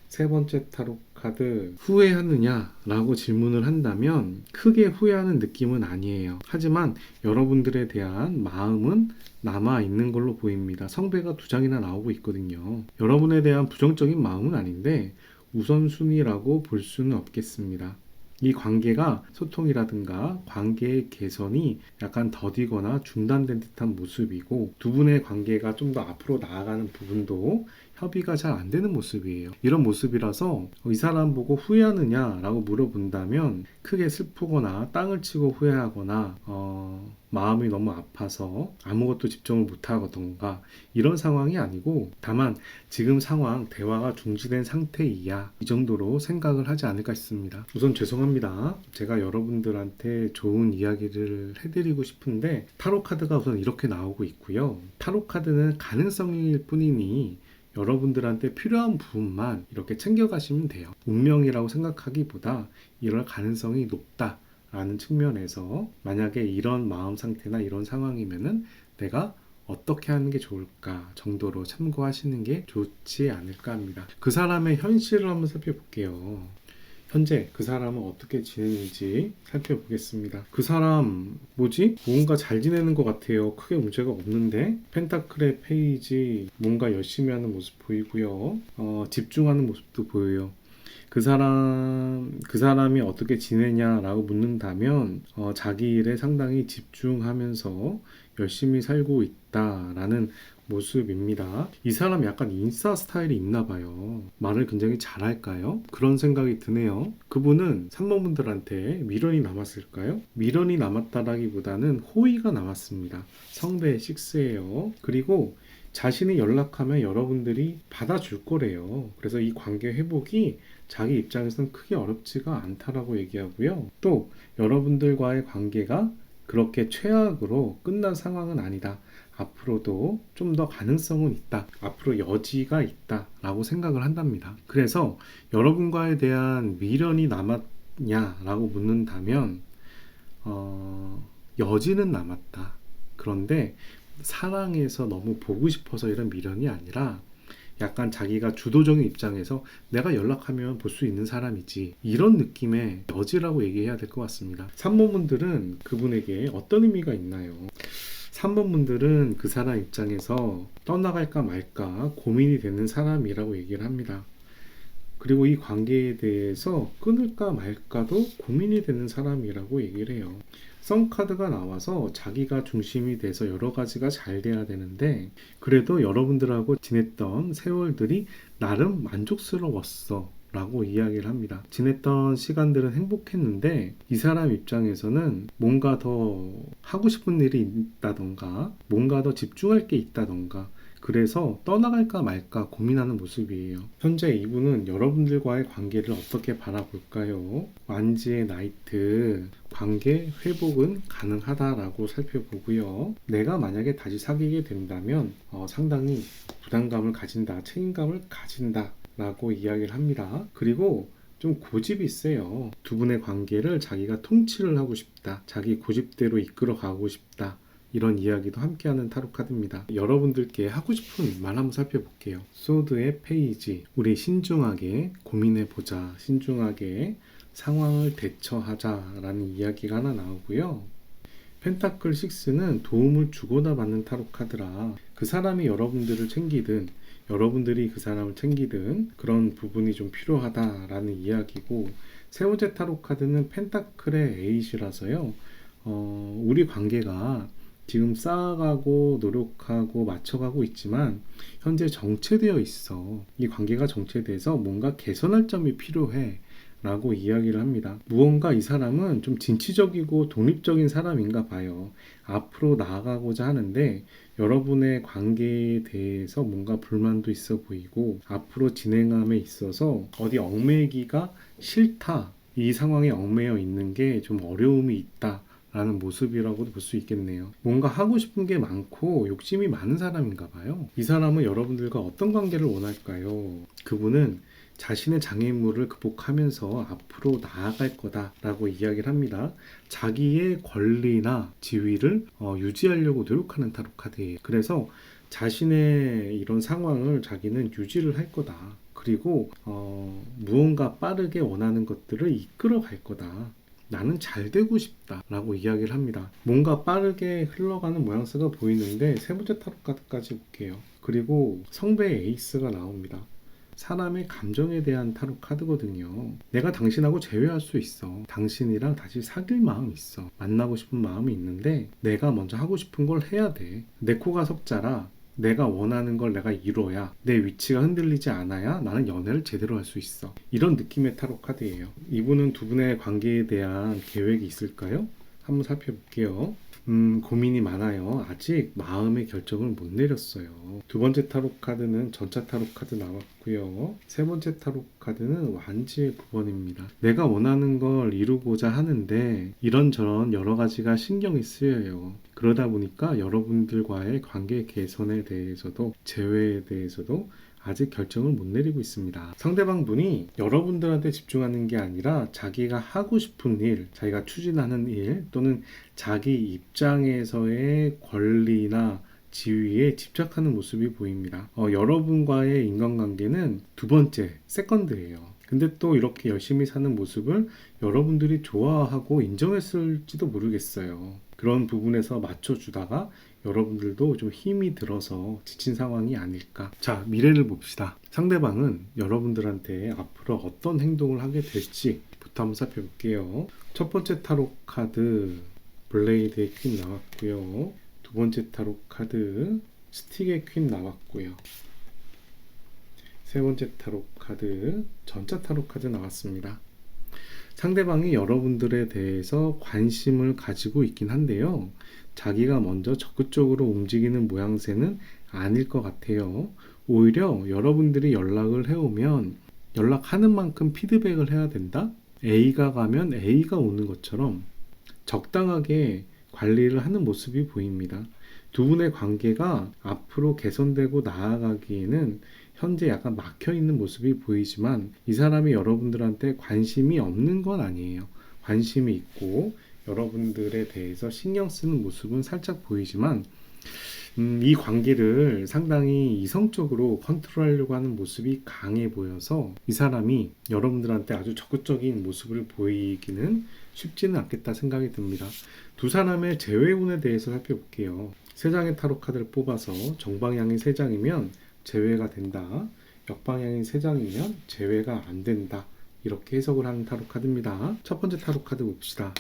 세 번째 타로 카드, 후회하느냐 라고 질문을 한다면 크게 후회하는 느낌은 아니에요. 하지만 여러분들에 대한 마음은 남아 있는 걸로 보입니다. 성배가 두 장이나 나오고 있거든요. 여러분에 대한 부정적인 마음은 아닌데 우선순위라고 볼 수는 없겠습니다. 이 관계가 소통이라든가 관계의 개선이 약간 더디거나 중단된 듯한 모습이고, 두 분의 관계가 좀 더 앞으로 나아가는 부분도 협의가 잘 안 되는 모습이에요. 이런 모습이라서 이 사람 보고 후회하느냐라고 물어본다면 크게 슬프거나 땅을 치고 후회하거나 마음이 너무 아파서 아무것도 집중을 못하던가 이런 상황이 아니고, 다만 지금 상황 대화가 중지된 상태이야, 이 정도로 생각을 하지 않을까 싶습니다. 우선 죄송합니다. 제가 여러분들한테 좋은 이야기를 해드리고 싶은데 타로 카드가 우선 이렇게 나오고 있고요. 타로 카드는 가능성일 뿐이니 여러분들한테 필요한 부분만 이렇게 챙겨가시면 돼요. 운명이라고 생각하기보다 이럴 가능성이 높다라는 측면에서 만약에 이런 마음 상태나 이런 상황이면은 내가 어떻게 하는 게 좋을까 정도로 참고하시는 게 좋지 않을까 합니다. 그 사람의 현실을 한번 살펴볼게요. 현재 그 사람은 어떻게 지내는지 살펴보겠습니다. 그 사람 뭐지? 뭔가 잘 지내는 것 같아요. 크게 문제가 없는데. 펜타클의 페이지, 뭔가 열심히 하는 모습 보이고요. 집중하는 모습도 보여요. 그 사람이 어떻게 지내냐라고 묻는다면 자기 일에 상당히 집중하면서 열심히 살고 있다라는 모습입니다. 이 사람 약간 인싸 스타일이 있나 봐요. 말을 굉장히 잘할까요? 그런 생각이 드네요. 그분은 3번 분들한테 미련이 남았을까요? 미련이 남았다라기보다는 호의가 남았습니다. 성배 6예요. 그리고 자신이 연락하면 여러분들이 받아줄 거래요. 그래서 이 관계 회복이 자기 입장에서는 크게 어렵지가 않다라고 얘기하고요. 또 여러분들과의 관계가 그렇게 최악으로 끝난 상황은 아니다. 앞으로도 좀 더 가능성은 있다. 앞으로 여지가 있다. 라고 생각을 한답니다. 그래서 여러분과에 대한 미련이 남았냐라고 묻는다면 여지는 남았다. 그런데 사랑해서 너무 보고 싶어서 이런 미련이 아니라 약간 자기가 주도적인 입장에서 내가 연락하면 볼 수 있는 사람이지, 이런 느낌의 여지라고 얘기해야 될 것 같습니다. 3번 분들은 그분에게 어떤 의미가 있나요? 3번 분들은 그 사람 입장에서 떠나갈까 말까 고민이 되는 사람이라고 얘기를 합니다. 그리고 이 관계에 대해서 끊을까 말까도 고민이 되는 사람이라고 얘기를 해요. 썬카드가 나와서 자기가 중심이 돼서 여러 가지가 잘 돼야 되는데, 그래도 여러분들하고 지냈던 세월들이 나름 만족스러웠어 라고 이야기를 합니다. 지냈던 시간들은 행복했는데 이 사람 입장에서는 뭔가 더 하고 싶은 일이 있다던가 뭔가 더 집중할 게 있다던가 그래서 떠나갈까 말까 고민하는 모습이에요. 현재 이분은 여러분들과의 관계를 어떻게 바라볼까요? 완지의 나이트, 관계 회복은 가능하다라고 살펴보고요. 내가 만약에 다시 사귀게 된다면 상당히 부담감을 가진다, 책임감을 가진다 라고 이야기를 합니다. 그리고 좀 고집이 세요. 두 분의 관계를 자기가 통치를 하고 싶다, 자기 고집대로 이끌어 가고 싶다, 이런 이야기도 함께하는 타로 카드입니다. 여러분들께 하고 싶은 말 한번 살펴볼게요. 소드의 페이지, 우리 신중하게 고민해보자, 신중하게 상황을 대처하자라는 이야기가 하나 나오고요. 펜타클 6는 도움을 주고나 받는 타로 카드라 그 사람이 여러분들을 챙기든 여러분들이 그 사람을 챙기든 그런 부분이 좀 필요하다라는 이야기고, 세 번째 타로 카드는 펜타클의 8이라서요. 우리 관계가 지금 쌓아가고 노력하고 맞춰가고 있지만 현재 정체되어 있어. 이 관계가 정체돼서 뭔가 개선할 점이 필요해 라고 이야기를 합니다. 무언가 이 사람은 좀 진취적이고 독립적인 사람인가 봐요. 앞으로 나아가고자 하는데 여러분의 관계에 대해서 뭔가 불만도 있어 보이고 앞으로 진행함에 있어서 어디 얽매이기가 싫다. 이 상황에 얽매여 있는 게 좀 어려움이 있다. 라는 모습이라고도 볼 수 있겠네요. 뭔가 하고 싶은 게 많고 욕심이 많은 사람인가 봐요. 이 사람은 여러분들과 어떤 관계를 원할까요? 그분은 자신의 장애물을 극복하면서 앞으로 나아갈 거다라고 이야기를 합니다. 자기의 권리나 지위를 유지하려고 노력하는 타로 카드예요. 그래서 자신의 이런 상황을 자기는 유지를 할 거다. 그리고 무언가 빠르게 원하는 것들을 이끌어 갈 거다. 나는 잘 되고 싶다 라고 이야기를 합니다. 뭔가 빠르게 흘러가는 모양새가 보이는데 세 번째 타로 카드까지 볼게요. 그리고 성배의 에이스가 나옵니다. 사람의 감정에 대한 타로 카드거든요. 내가 당신하고 재회할 수 있어. 당신이랑 다시 사귈 마음이 있어. 만나고 싶은 마음이 있는데 내가 먼저 하고 싶은 걸 해야 돼. 내 코가 석자라 내가 원하는 걸 내가 이뤄야 내 위치가 흔들리지 않아야 나는 연애를 제대로 할 수 있어. 이런 느낌의 타로 카드예요. 이분은 두 분의 관계에 대한 계획이 있을까요? 한번 살펴볼게요. 고민이 많아요. 아직 마음의 결정을 못 내렸어요. 두 번째 타로 카드는 전차 타로 카드 나왔고요. 세 번째 타로 카드는 완지의 9번입니다. 내가 원하는 걸 이루고자 하는데 이런저런 여러 가지가 신경이 쓰여요. 그러다 보니까 여러분들과의 관계 개선에 대해서도 재회에 대해서도 아직 결정을 못 내리고 있습니다. 상대방 분이 여러분들한테 집중하는 게 아니라 자기가 하고 싶은 일, 자기가 추진하는 일 또는 자기 입장에서의 권리나 지위에 집착하는 모습이 보입니다. 여러분과의 인간관계는 두 번째, 세컨드예요. 근데 또 이렇게 열심히 사는 모습을 여러분들이 좋아하고 인정했을지도 모르겠어요. 그런 부분에서 맞춰주다가 여러분들도 좀 힘이 들어서 지친 상황이 아닐까. 자, 미래를 봅시다. 상대방은 여러분들한테 앞으로 어떤 행동을 하게 될지부터 한번 살펴볼게요. 첫 번째 타로 카드 블레이드의 퀸 나왔고요. 두 번째 타로 카드 스틱의 퀸 나왔고요. 세 번째 타로 카드 전차 타로 카드 나왔습니다. 상대방이 여러분들에 대해서 관심을 가지고 있긴 한데요. 자기가 먼저 적극적으로 움직이는 모양새는 아닐 것 같아요. 오히려 여러분들이 연락을 해오면 연락하는 만큼 피드백을 해야 된다? A가 가면 A가 오는 것처럼 적당하게 관리를 하는 모습이 보입니다. 두 분의 관계가 앞으로 개선되고 나아가기에는 현재 약간 막혀있는 모습이 보이지만 이 사람이 여러분들한테 관심이 없는 건 아니에요. 관심이 있고 여러분들에 대해서 신경 쓰는 모습은 살짝 보이지만 이 관계를 상당히 이성적으로 컨트롤하려고 하는 모습이 강해 보여서 이 사람이 여러분들한테 아주 적극적인 모습을 보이기는 쉽지는 않겠다 생각이 듭니다. 두 사람의 재회운에 대해서 살펴볼게요. 세 장의 타로 카드를 뽑아서 정방향이 세 장이면 재회가 된다. 역방향이 세 장이면 재회가 안 된다. 이렇게 해석을 하는 타로 카드입니다. 첫 번째 타로 카드 봅시다.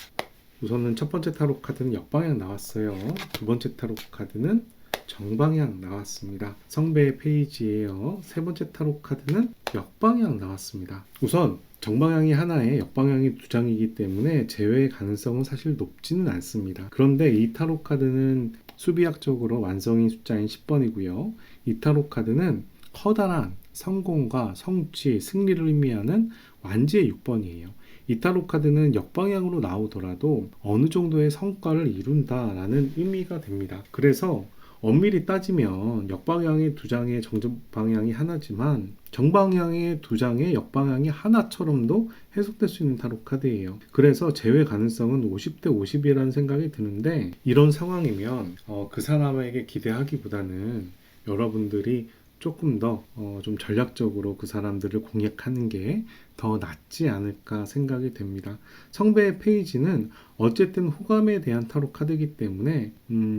우선은 첫 번째 타로 카드는 역방향 나왔어요. 두 번째 타로 카드는 정방향 나왔습니다. 성배의 페이지예요. 세 번째 타로 카드는 역방향 나왔습니다. 우선 정방향이 하나에 역방향이 두 장이기 때문에 재회의 가능성은 사실 높지는 않습니다. 그런데 이 타로 카드는 수비학적으로 완성인 숫자인 10번이고요. 이 타로 카드는 커다란 성공과 성취, 승리를 의미하는 완지의 6번이에요. 이 타로 카드는 역방향으로 나오더라도 어느 정도의 성과를 이룬다라는 의미가 됩니다. 그래서 엄밀히 따지면 역방향의 두 장의 정방향이 하나지만 정방향의 두 장의 역방향이 하나처럼도 해석될 수 있는 타로 카드예요. 그래서 재회 가능성은 50대 50이라는 생각이 드는데 이런 상황이면 그 사람에게 기대하기보다는 여러분들이 조금 더 좀 전략적으로 그 사람들을 공략하는 게 더 낫지 않을까 생각이 됩니다. 성배의 페이지는 어쨌든 호감에 대한 타로 카드이기 때문에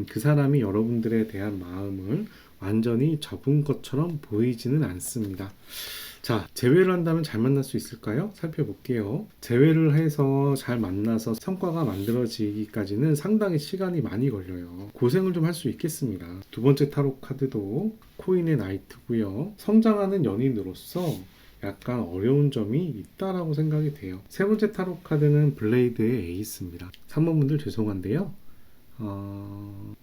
그 사람이 여러분들에 대한 마음을 완전히 접은 것처럼 보이지는 않습니다. 자, 재회를 한다면 잘 만날 수 있을까요? 살펴볼게요. 재회를 해서 잘 만나서 성과가 만들어지기까지는 상당히 시간이 많이 걸려요. 고생을 좀 할 수 있겠습니다. 두 번째 타로 카드도 코인의 나이트고요. 성장하는 연인으로서 약간 어려운 점이 있다라고 생각이 돼요. 세 번째 타로 카드는 블레이드의 에이스입니다. 3번 분들 죄송한데요.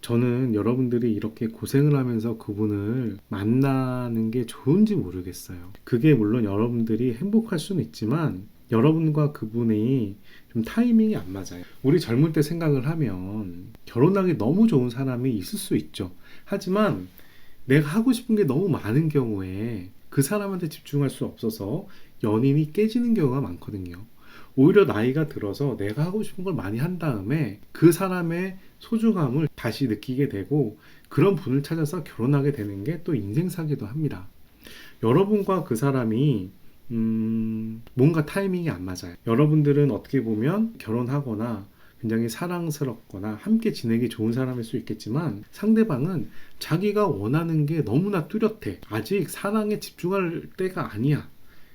저는 여러분들이 이렇게 고생을 하면서 그분을 만나는 게 좋은지 모르겠어요. 그게 물론 여러분들이 행복할 수는 있지만 여러분과 그분이 좀 타이밍이 안 맞아요. 우리 젊을 때 생각을 하면 결혼하기 너무 좋은 사람이 있을 수 있죠. 하지만 내가 하고 싶은 게 너무 많은 경우에 그 사람한테 집중할 수 없어서 연인이 깨지는 경우가 많거든요. 오히려 나이가 들어서 내가 하고 싶은 걸 많이 한 다음에 그 사람의 소중함을 다시 느끼게 되고 그런 분을 찾아서 결혼하게 되는 게 또 인생사기도 합니다. 여러분과 그 사람이 뭔가 타이밍이 안 맞아요. 여러분들은 어떻게 보면 결혼하거나 굉장히 사랑스럽거나 함께 지내기 좋은 사람일 수 있겠지만 상대방은 자기가 원하는 게 너무나 뚜렷해. 아직 사랑에 집중할 때가 아니야.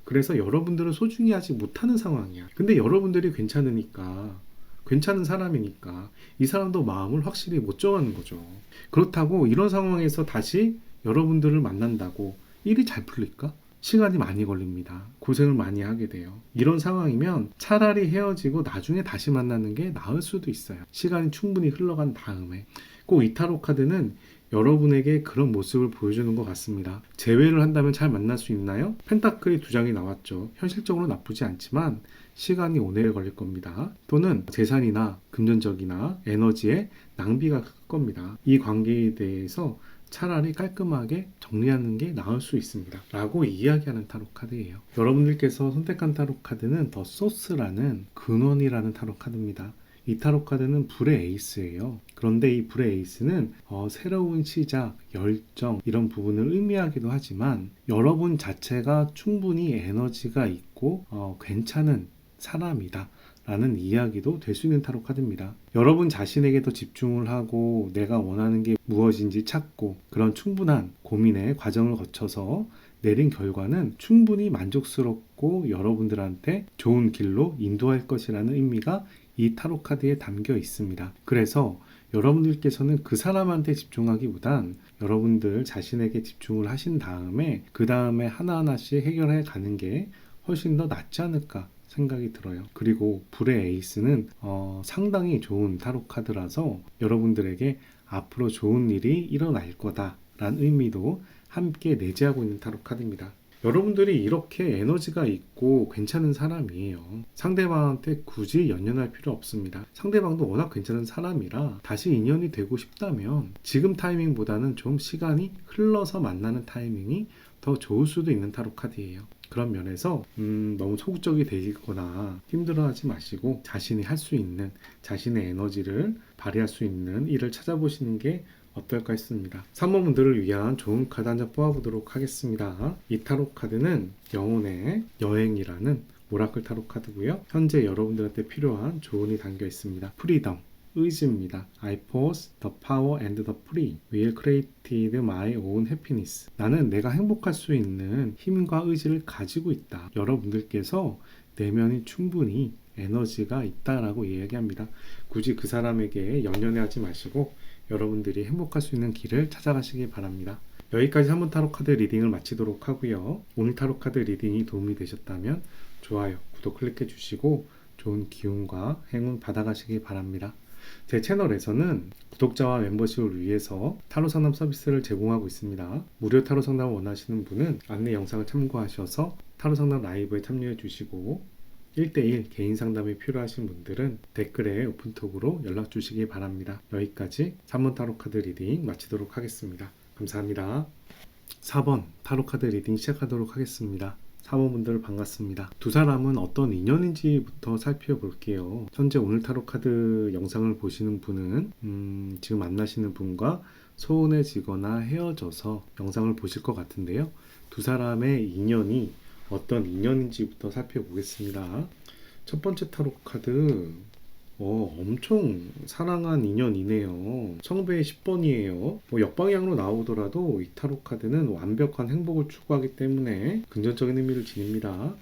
그래서 여러분들을 소중히 하지 못하는 상황이야. 근데 여러분들이 괜찮으니까, 괜찮은 사람이니까 이 사람도 마음을 확실히 못 정하는 거죠. 그렇다고 이런 상황에서 다시 여러분들을 만난다고 일이 잘 풀릴까? 시간이 많이 걸립니다. 고생을 많이 하게 돼요. 이런 상황이면 차라리 헤어지고 나중에 다시 만나는 게 나을 수도 있어요. 시간이 충분히 흘러간 다음에. 꼭 이 타로 카드는 여러분에게 그런 모습을 보여주는 것 같습니다. 재회를 한다면 잘 만날 수 있나요? 펜타클이 2장이 나왔죠. 현실적으로 나쁘지 않지만 시간이 오래 걸릴 겁니다. 또는 재산이나 금전적이나 에너지의 낭비가 클 겁니다. 이 관계에 대해서 차라리 깔끔하게 정리하는 게 나을 수 있습니다. 라고 이야기하는 타로 카드예요. 여러분들께서 선택한 타로 카드는 더 소스라는 근원이라는 타로 카드입니다. 이 타로 카드는 불의 에이스예요. 그런데 이 불의 에이스는 새로운 시작, 열정 이런 부분을 의미하기도 하지만 여러분 자체가 충분히 에너지가 있고 괜찮은 사람이다 라는 이야기도 될 수 있는 타로 카드입니다. 여러분 자신에게 더 집중을 하고 내가 원하는 게 무엇인지 찾고 그런 충분한 고민의 과정을 거쳐서 내린 결과는 충분히 만족스럽고 여러분들한테 좋은 길로 인도할 것이라는 의미가 이 타로 카드에 담겨 있습니다. 그래서 여러분들께서는 그 사람한테 집중하기보단 여러분들 자신에게 집중을 하신 다음에 그 다음에 하나하나씩 해결해 가는 게 훨씬 더 낫지 않을까 생각이 들어요. 그리고 불의 에이스는 상당히 좋은 타로 카드라서 여러분들에게 앞으로 좋은 일이 일어날 거다라는 의미도 함께 내재하고 있는 타로 카드입니다. 여러분들이 이렇게 에너지가 있고 괜찮은 사람이에요. 상대방한테 굳이 연연할 필요 없습니다. 상대방도 워낙 괜찮은 사람이라 다시 인연이 되고 싶다면 지금 타이밍보다는 좀 시간이 흘러서 만나는 타이밍이 더 좋을 수도 있는 타로 카드예요. 그런 면에서 너무 소극적이 되거나 힘들어하지 마시고 자신이 할 수 있는 자신의 에너지를 발휘할 수 있는 일을 찾아보시는 게 어떨까 했습니다. 3번 분들을 위한 좋은 카드 한 장 뽑아보도록 하겠습니다. 이 타로 카드는 영혼의 여행이라는 오라클 타로 카드고요. 현재 여러분들한테 필요한 조언이 담겨 있습니다. 프리덤, 의지입니다. I possess the power and the free will create my own happiness. 나는 내가 행복할 수 있는 힘과 의지를 가지고 있다. 여러분들께서 내면이 충분히 에너지가 있다라고 이야기합니다. 굳이 그 사람에게 연연하지 마시고 여러분들이 행복할 수 있는 길을 찾아가시기 바랍니다. 여기까지 3번 타로 카드 리딩을 마치도록 하고요. 오늘 타로 카드 리딩이 도움이 되셨다면 좋아요, 구독 클릭해 주시고 좋은 기운과 행운 받아가시기 바랍니다. 제 채널에서는 구독자와 멤버십을 위해서 타로 상담 서비스를 제공하고 있습니다. 무료 타로 상담을 원하시는 분은 안내 영상을 참고하셔서 타로 상담 라이브에 참여해 주시고 1대1 개인 상담이 필요하신 분들은 댓글에 오픈톡으로 연락 주시기 바랍니다. 여기까지 3번 타로 카드 리딩 마치도록 하겠습니다. 감사합니다. 4번 타로 카드 리딩 시작하도록 하겠습니다. 4번 분들 반갑습니다. 두 사람은 어떤 인연인지부터 살펴볼게요. 현재 오늘 타로 카드 영상을 보시는 분은 지금 만나시는 분과 소원해지거나 헤어져서 영상을 보실 것 같은데요. 두 사람의 인연이 어떤 인연인지부터 살펴보겠습니다. 첫 번째 타로 카드 엄청 사랑한 인연이네요. 성배의 10번이에요. 역방향으로 나오더라도 이 타로 카드는 완벽한 행복을 추구하기 때문에 긍정적인 의미를 지닙니다.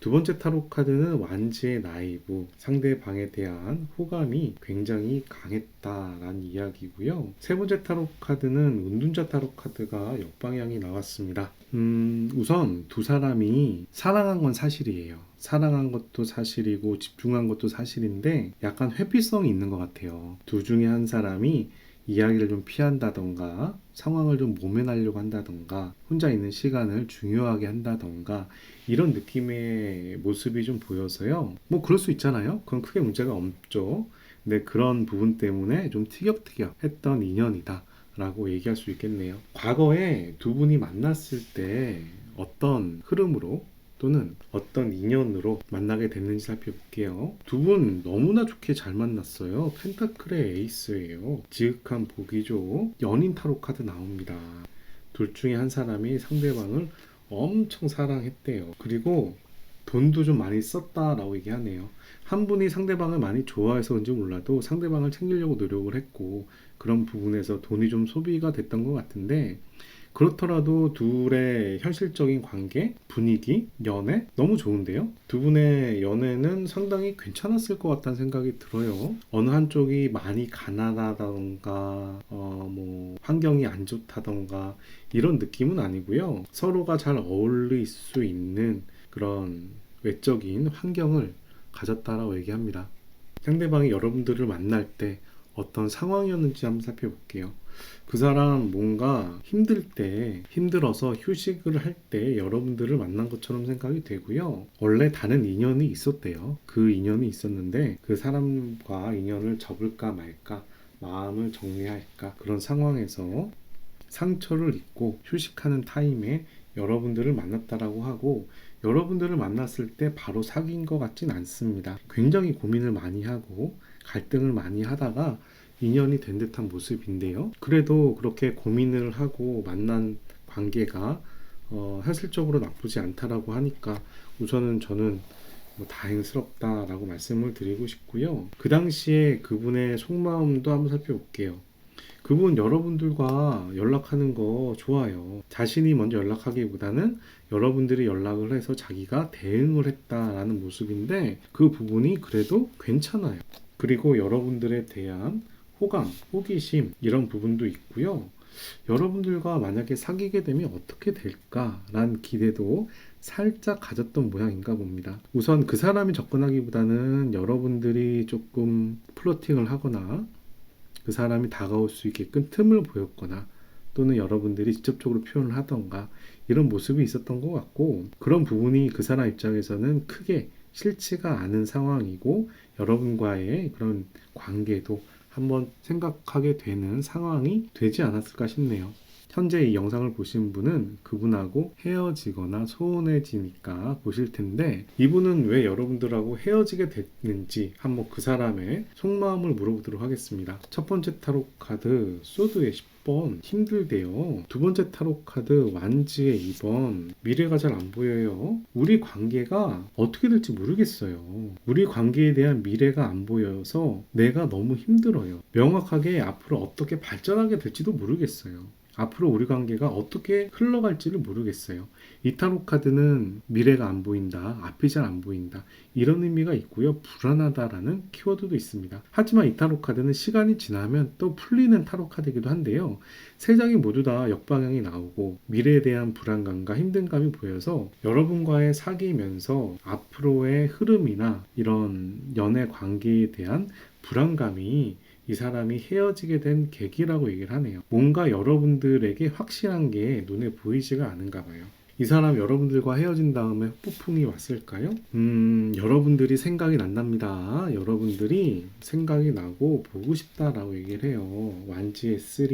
두 번째 타로 카드는 완지의 나이브, 상대방에 대한 호감이 굉장히 강했다라는 이야기고요. 세 번째 타로 카드는 운둔자 타로 카드가 역방향이 나왔습니다. 우선 두 사람이 사랑한 건 사실이에요. 사랑한 것도 사실이고 집중한 것도 사실인데 약간 회피성이 있는 것 같아요. 둘 중에 한 사람이 이야기를 좀 피한다던가 상황을 좀 모면하려고 한다던가 혼자 있는 시간을 중요하게 한다던가 이런 느낌의 모습이 좀 보여서요. 뭐 그럴 수 있잖아요. 그건 크게 문제가 없죠. 근데 그런 부분 때문에 좀 티격태격 했던 인연이다 라고 얘기할 수 있겠네요. 과거에 두 분이 만났을 때 어떤 흐름으로 또는 어떤 인연으로 만나게 됐는지 살펴볼게요. 두 분 너무나 좋게 잘 만났어요. 펜타클의 에이스예요. 지극한 복이죠. 연인 타로 카드 나옵니다. 둘 중에 한 사람이 상대방을 엄청 사랑했대요. 그리고 돈도 좀 많이 썼다라고 얘기하네요. 한 분이 상대방을 많이 좋아해서 그런지 몰라도 상대방을 챙기려고 노력을 했고 그런 부분에서 돈이 좀 소비가 됐던 것 같은데 그렇더라도 둘의 현실적인 관계, 분위기, 연애 너무 좋은데요? 두 분의 연애는 상당히 괜찮았을 것 같다는 생각이 들어요. 어느 한쪽이 많이 가난하다던가 뭐 환경이 안 좋다던가 이런 느낌은 아니고요. 서로가 잘 어울릴 수 있는 그런 외적인 환경을 가졌다라고 얘기합니다. 상대방이 여러분들을 만날 때 어떤 상황이었는지 한번 살펴볼게요. 그 사람 뭔가 힘들 때, 힘들어서 휴식을 할 때 여러분들을 만난 것처럼 생각이 되고요. 원래 다른 인연이 있었대요. 그 인연이 있었는데 그 사람과 인연을 접을까 말까, 마음을 정리할까 그런 상황에서 상처를 입고 휴식하는 타임에 여러분들을 만났다라고 하고 여러분들을 만났을 때 바로 사귄 것 같진 않습니다. 굉장히 고민을 많이 하고 갈등을 많이 하다가 인연이 된 듯한 모습인데요. 그래도 그렇게 고민을 하고 만난 관계가 현실적으로 나쁘지 않다라고 하니까 우선은 저는 뭐 다행스럽다라고 말씀을 드리고 싶고요. 그 당시에 그분의 속마음도 한번 살펴볼게요. 그분 여러분들과 연락하는 거 좋아요. 자신이 먼저 연락하기보다는 여러분들이 연락을 해서 자기가 대응을 했다라는 모습인데 그 부분이 그래도 괜찮아요. 그리고 여러분들에 대한 호감, 호기심 이런 부분도 있고요. 여러분들과 만약에 사귀게 되면 어떻게 될까라는 기대도 살짝 가졌던 모양인가 봅니다. 우선 그 사람이 접근하기보다는 여러분들이 조금 플러팅을 하거나 그 사람이 다가올 수 있게끔 틈을 보였거나 또는 여러분들이 직접적으로 표현을 하던가 이런 모습이 있었던 것 같고 그런 부분이 그 사람 입장에서는 크게 싫지가 않은 상황이고 여러분과의 그런 관계도 한번 생각하게 되는 상황이 되지 않았을까 싶네요. 현재 이 영상을 보신 분은 그분하고 헤어지거나 소원해지니까 보실 텐데 이분은 왜 여러분들하고 헤어지게 됐는지 한번 그 사람의 속마음을 물어보도록 하겠습니다. 첫 번째 타로 카드 소드의 10번 힘들대요. 두 번째 타로 카드 완지의 2번 미래가 잘 안 보여요. 우리 관계가 어떻게 될지 모르겠어요. 우리 관계에 대한 미래가 안 보여서 내가 너무 힘들어요. 명확하게 앞으로 어떻게 발전하게 될지도 모르겠어요. 앞으로 우리 관계가 어떻게 흘러갈지를 모르겠어요. 이 타로 카드는 미래가 안 보인다, 앞이 잘 안 보인다 이런 의미가 있고요. 불안하다라는 키워드도 있습니다. 하지만 이 타로 카드는 시간이 지나면 또 풀리는 타로 카드이기도 한데요. 세 장이 모두 다 역방향이 나오고 미래에 대한 불안감과 힘듦감이 보여서 여러분과의 사귀면서 앞으로의 흐름이나 이런 연애 관계에 대한 불안감이 이 사람이 헤어지게 된 계기라고 얘기를 하네요. 뭔가 여러분들에게 확실한 게 눈에 보이지가 않은가 봐요. 이 사람 여러분들과 헤어진 다음에 폭풍이 왔을까요? 여러분들이 생각이 난답니다. 여러분들이 생각이 나고 보고 싶다라고 얘기를 해요. 완지의 3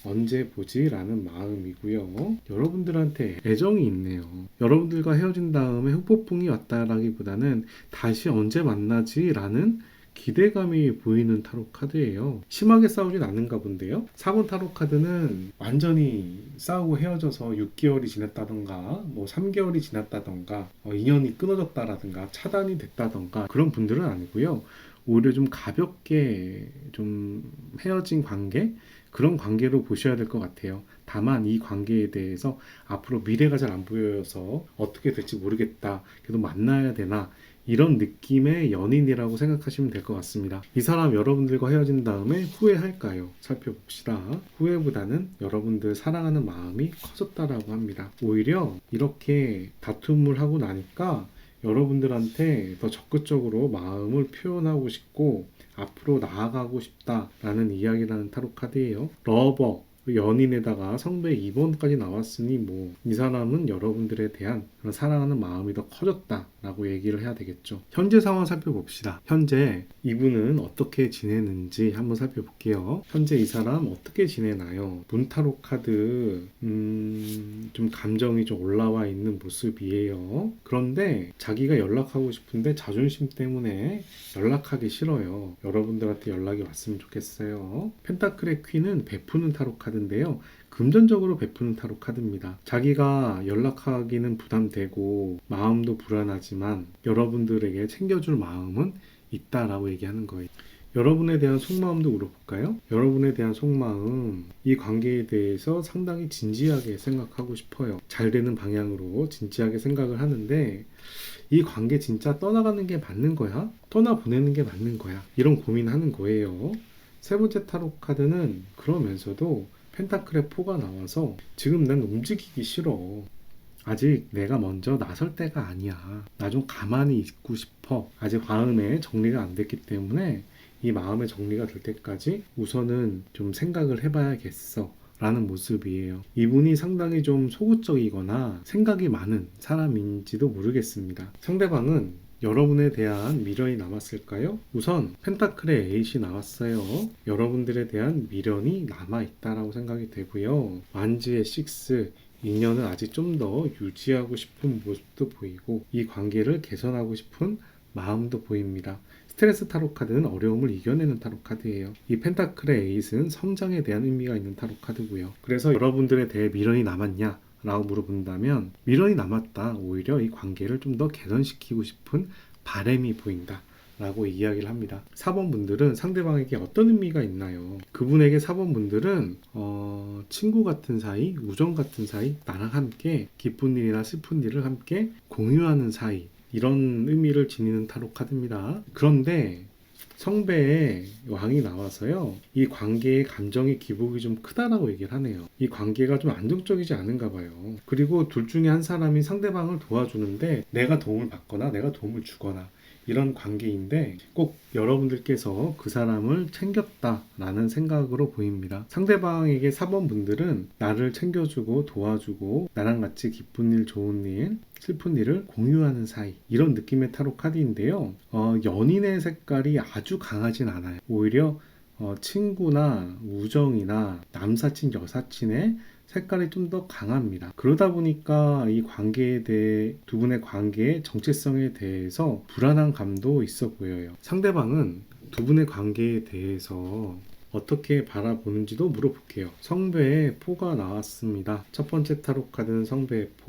언제 보지? 라는 마음이고요. 여러분들한테 애정이 있네요. 여러분들과 헤어진 다음에 흑폭풍이 왔다라기보다는 다시 언제 만나지? 라는 기대감이 보이는 타로 카드예요. 심하게 싸우진 않는가 본데요. 4번 타로 카드는 완전히 싸우고 헤어져서 6개월이 지났다던가 뭐 3개월이 지났다던가 인연이 끊어졌다라든가 차단이 됐다던가 그런 분들은 아니고요. 오히려 좀 가볍게 좀 헤어진 관계 그런 관계로 보셔야 될 것 같아요. 다만 이 관계에 대해서 앞으로 미래가 잘 안 보여서 어떻게 될지 모르겠다. 그래도 만나야 되나? 이런 느낌의 연인이라고 생각하시면 될 것 같습니다. 이 사람 여러분들과 헤어진 다음에 후회할까요? 살펴봅시다. 후회보다는 여러분들 사랑하는 마음이 커졌다라고 합니다. 오히려 이렇게 다툼을 하고 나니까 여러분들한테 더 적극적으로 마음을 표현하고 싶고 앞으로 나아가고 싶다라는 이야기라는 타로 카드예요. 러버, 연인에다가 성배 2번까지 나왔으니 뭐 이 사람은 여러분들에 대한 그런 사랑하는 마음이 더 커졌다라고 얘기를 해야 되겠죠. 현재 상황 살펴봅시다. 현재 이분은 어떻게 지내는지 한번 살펴볼게요. 현재 이 사람 어떻게 지내나요? 문타로 카드 좀 감정이 좀 올라와 있는 모습이에요. 그런데 자기가 연락하고 싶은데 자존심 때문에 연락하기 싫어요. 여러분들한테 연락이 왔으면 좋겠어요. 펜타클의 퀸은 베푸는 타로 카드인데요. 금전적으로 베푸는 타로 카드입니다. 자기가 연락하기는 부담되고 마음도 불안하지만 여러분들에게 챙겨줄 마음은 있다라고 얘기하는 거예요. 여러분에 대한 속마음도 물어볼까요? 여러분에 대한 속마음, 이 관계에 대해서 상당히 진지하게 생각하고 싶어요. 잘 되는 방향으로 진지하게 생각을 하는데 이 관계 진짜 떠나가는 게 맞는 거야? 떠나보내는 게 맞는 거야? 이런 고민하는 거예요. 세 번째 타로 카드는 그러면서도 펜타클의 4가 나와서 지금 난 움직이기 싫어. 아직 내가 먼저 나설 때가 아니야. 나 좀 가만히 있고 싶어. 아직 마음에 정리가 안 됐기 때문에 이 마음의 정리가 될 때까지 우선은 좀 생각을 해봐야겠어. 라는 모습이에요. 이분이 상당히 좀 소극적이거나 생각이 많은 사람인지도 모르겠습니다. 상대방은 여러분에 대한 미련이 남았을까요? 우선 펜타클의 8이 나왔어요. 여러분들에 대한 미련이 남아있다라고 생각이 되고요. 완지의 6, 인연을 아직 좀 더 유지하고 싶은 모습도 보이고 이 관계를 개선하고 싶은 마음도 보입니다. 스트레스 타로 카드는 어려움을 이겨내는 타로 카드예요. 이 펜타클의 8은 성장에 대한 의미가 있는 타로 카드고요. 그래서 여러분들에 대해 미련이 남았냐? 라고 물어본다면 미련이 남았다. 오히려 이 관계를 좀 더 개선시키고 싶은 바람이 보인다. 라고 이야기를 합니다. 4번 분들은 상대방에게 어떤 의미가 있나요? 그분에게 4번 분들은 친구 같은 사이, 우정 같은 사이, 나랑 함께 기쁜 일이나 슬픈 일을 함께 공유하는 사이 이런 의미를 지니는 타로 카드입니다. 그런데 성배의 왕이 나와서요. 이 관계의 감정의 기복이 좀 크다라고 얘기를 하네요. 이 관계가 좀 안정적이지 않은가 봐요. 그리고 둘 중에 한 사람이 상대방을 도와주는데 내가 도움을 받거나 내가 도움을 주거나 이런 관계인데 꼭 여러분들께서 그 사람을 챙겼다라는 생각으로 보입니다. 상대방에게 4번 분들은 나를 챙겨주고 도와주고 나랑 같이 기쁜 일, 좋은 일, 슬픈 일을 공유하는 사이 이런 느낌의 타로 카드인데요. 연인의 색깔이 아주 강하진 않아요. 오히려 친구나 우정이나 남사친, 여사친의 색깔이 좀 더 강합니다. 그러다 보니까 이 관계에 대해 두 분의 관계의 정체성에 대해서 불안한 감도 있어 보여요. 상대방은 두 분의 관계에 대해서 어떻게 바라보는지도 물어볼게요. 성배의 4가 나왔습니다. 첫 번째 타로 카드는 성배의 4,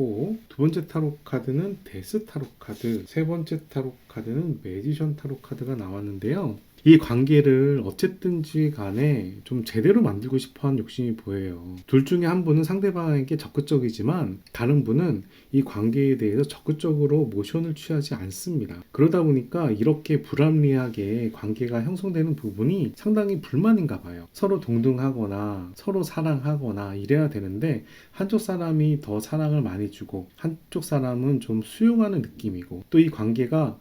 두 번째 타로 카드는 데스 타로 카드, 세 번째 타로 카드는 매지션 타로 카드가 나왔는데요. 이 관계를 어쨌든지 간에 좀 제대로 만들고 싶어하는 욕심이 보여요. 둘 중에 한 분은 상대방에게 적극적이지만 다른 분은 이 관계에 대해서 적극적으로 모션을 취하지 않습니다. 그러다 보니까 이렇게 불합리하게 관계가 형성되는 부분이 상당히 불만인가 봐요. 서로 동등하거나 서로 사랑하거나 이래야 되는데 한쪽 사람이 더 사랑을 많이 주고 한쪽 사람은 좀 수용하는 느낌이고 또 이 관계가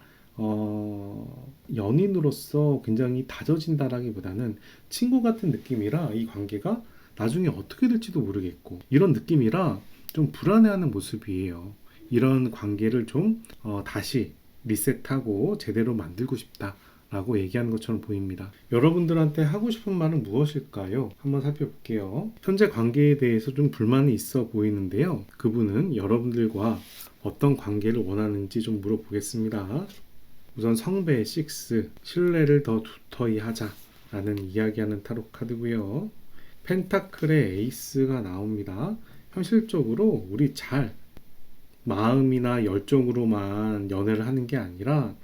연인으로서 굉장히 다져진다라기보다는 친구 같은 느낌이라 이 관계가 나중에 어떻게 될지도 모르겠고 이런 느낌이라 좀 불안해하는 모습이에요. 이런 관계를 좀 다시 리셋하고 제대로 만들고 싶다 라고 얘기하는 것처럼 보입니다. 여러분들한테 하고 싶은 말은 무엇일까요? 한번 살펴볼게요. 현재 관계에 대해서 좀 불만이 있어 보이는데요. 그분은 여러분들과 어떤 관계를 원하는지 좀 물어보겠습니다. 우선 성배의 6, 신뢰를 더 두터이 하자 라는 이야기하는 타로 카드고요. 펜타클의 에이스가 나옵니다. 현실적으로 우리 마음이나 열정으로만 연애를 하는 게 아니라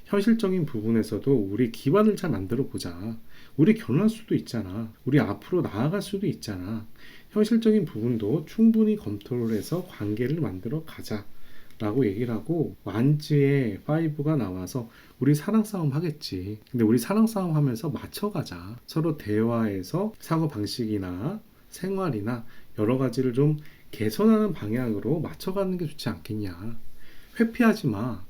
현실적인 부분에서도 우리 기반을 잘 만들어 보자. 우리 결혼할 수도 있잖아. 우리 앞으로 나아갈 수도 있잖아. 현실적인 부분도 충분히 검토를 해서 관계를 만들어 가자 라고 얘기를 하고, 완즈의 5가 나와서 우리 사랑 싸움 하겠지. 근데 우리 사랑 싸움 하면서 맞춰가자. 서로 대화해서 사고방식이나 생활이나 여러 가지를 좀 개선하는 방향으로 맞춰가는 게 좋지 않겠냐. 회피하지 마.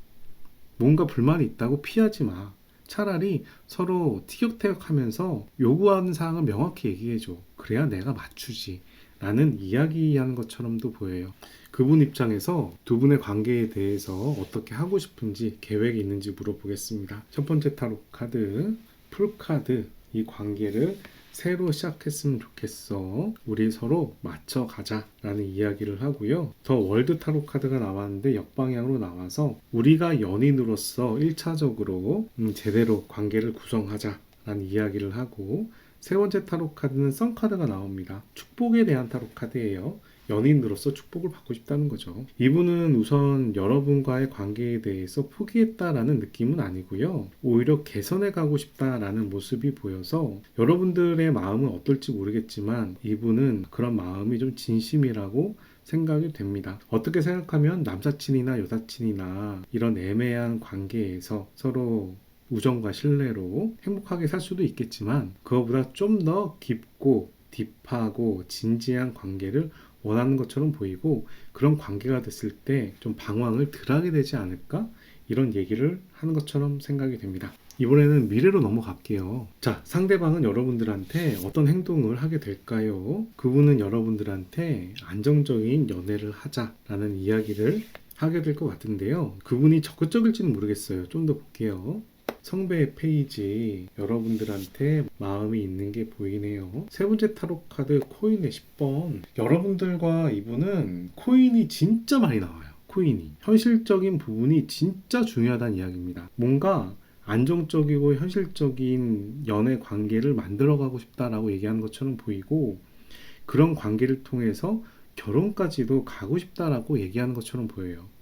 뭔가 불만이 있다고 피하지 마. 차라리 서로 티격태격하면서 요구하는 사항을 명확히 얘기해줘. 그래야 내가 맞추지 라는 이야기하는 것처럼도 보여요. 그분 입장에서 두 분의 관계에 대해서 어떻게 하고 싶은지, 계획이 있는지 물어보겠습니다. 첫 번째 타로 카드, 풀카드. 이 관계를 새로 시작했으면 좋겠어. 우리 서로 맞춰가자 라는 이야기를 하고요. 더 월드 타로 카드가 나왔는데 역방향으로 나와서 우리가 연인으로서 1차적으로 제대로 관계를 구성하자 라는 이야기를 하고, 세 번째 타로 카드는 선 카드가 나옵니다. 축복에 대한 타로 카드예요. 연인으로서 축복을 받고 싶다는 거죠. 이분은 우선 여러분과의 관계에 대해서 포기했다라는 느낌은 아니고요. 오히려 개선해 가고 싶다라는 모습이 보여서 여러분들의 마음은 어떨지 모르겠지만 이분은 그런 마음이 좀 진심이라고 생각이 됩니다. 어떻게 생각하면 남사친이나 여사친이나 이런 애매한 관계에서 서로 우정과 신뢰로 행복하게 살 수도 있겠지만, 그거보다 좀 더 깊고 딥하고 진지한 관계를 원하는 것처럼 보이고, 그런 관계가 됐을 때 좀 방황을 덜 하게 되지 않을까? 이런 얘기를 하는 것처럼 생각이 됩니다. 이번에는 미래로 넘어갈게요. 자, 상대방은 여러분들한테 어떤 행동을 하게 될까요? 그분은 여러분들한테 안정적인 연애를 하자라는 이야기를 하게 될 것 같은데요. 그분이 적극적일지는 모르겠어요. 좀 더 볼게요. 성배의 페이지, 여러분들한테 마음이 있는 게 보이네요. 세 번째 타로 카드 코인의 10번. 여러분들과 이분은 코인이 진짜 많이 나와요. 코인이 현실적인 부분이 진짜 중요하다는 이야기입니다. 뭔가 안정적이고 현실적인 연애 관계를 만들어가고 싶다라고 얘기하는 것처럼 보이고, 그런 관계를 통해서 결혼까지도 가고 싶다라고 얘기하는 것처럼 보여요.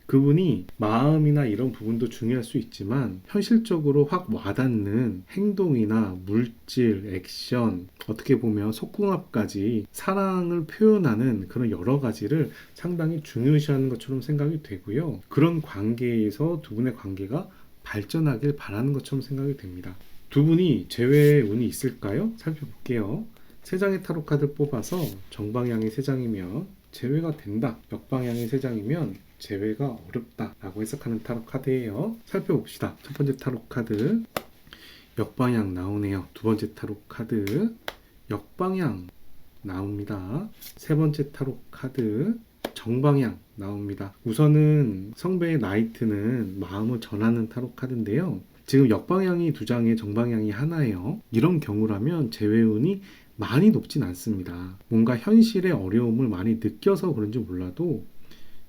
그분이 마음이나 이런 부분도 중요할 수 있지만 현실적으로 확 와닿는 행동이나 물질, 액션, 어떻게 보면 속궁합까지 사랑을 표현하는 그런 여러 가지를 상당히 중요시하는 것처럼 생각이 되고요. 그런 관계에서 두 분의 관계가 발전하길 바라는 것처럼 생각이 됩니다. 두 분이 재회의 운이 있을까요? 살펴볼게요. 세 장의 타로 카드를 뽑아서 정방향이 세 장이면 재회가 된다, 역방향이 세 장이면 재회가 어렵다 라고 해석하는 타로 카드예요. 살펴봅시다. 첫 번째 타로 카드 역방향 나오네요. 두 번째 타로 카드 역방향 나옵니다. 세 번째 타로 카드 정방향 나옵니다. 우선은 성배의 나이트는 마음을 전하는 타로 카드인데요. 지금 역방향이 두 장에 정방향이 하나예요. 이런 경우라면 재회운이 많이 높진 않습니다. 뭔가 현실의 어려움을 많이 느껴서 그런지 몰라도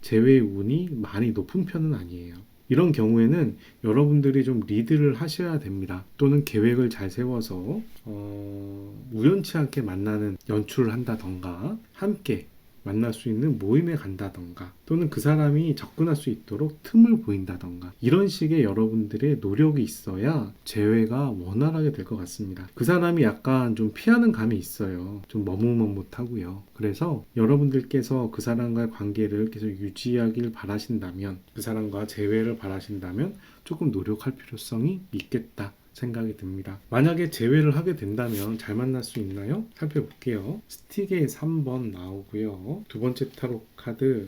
재회의 운이 많이 높은 편은 아니에요. 이런 경우에는 여러분들이 좀 리드를 하셔야 됩니다. 또는 계획을 잘 세워서 우연치 않게 만나는 연출을 한다던가, 함께 만날 수 있는 모임에 간다던가, 또는 그 사람이 접근할 수 있도록 틈을 보인다던가, 이런 식의 여러분들의 노력이 있어야 재회가 원활하게 될 것 같습니다. 그 사람이 약간 좀 피하는 감이 있어요. 좀 머뭇머뭇하고요. 그래서 여러분들께서 그 사람과의 관계를 계속 유지하길 바라신다면, 그 사람과 재회를 바라신다면 조금 노력할 필요성이 있겠다 생각이 듭니다. 만약에 재회를 하게 된다면 잘 만날 수 있나요? 살펴볼게요. 스틱의 3번 나오고요. 두 번째 타로 카드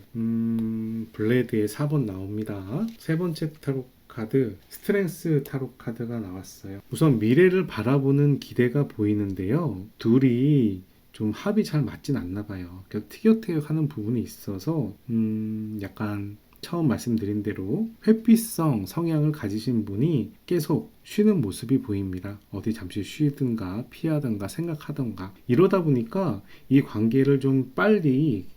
블레드의 4번 나옵니다. 세 번째 타로 카드 스트렝스 타로 카드가 나왔어요. 우선 미래를 바라보는 기대가 보이는데요. 둘이 좀 합이 잘 맞진 않나 봐요. 티격태격하는 부분이 있어서 약간 처음 말씀드린 대로 회피성 성향을 가지신 분이 계속 쉬는 모습이 보입니다. 어디 잠시 쉬든가 피하든가 생각하든가, 이러다 보니까 이 관계를 좀 빨리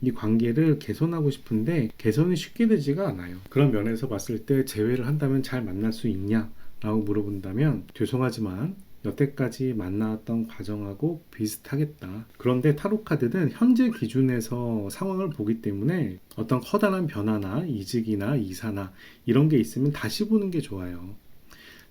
이 관계를 개선하고 싶은데 개선이 쉽게 되지가 않아요. 그런 면에서 봤을 때 재회를 한다면 잘 만날 수 있냐 라고 물어본다면 죄송하지만 여태까지 만나왔던 과정하고 비슷하겠다. 그런데 타로 카드는 현재 기준에서 상황을 보기 때문에 어떤 커다란 변화나 이직이나 이사나 이런 게 있으면 다시 보는 게 좋아요.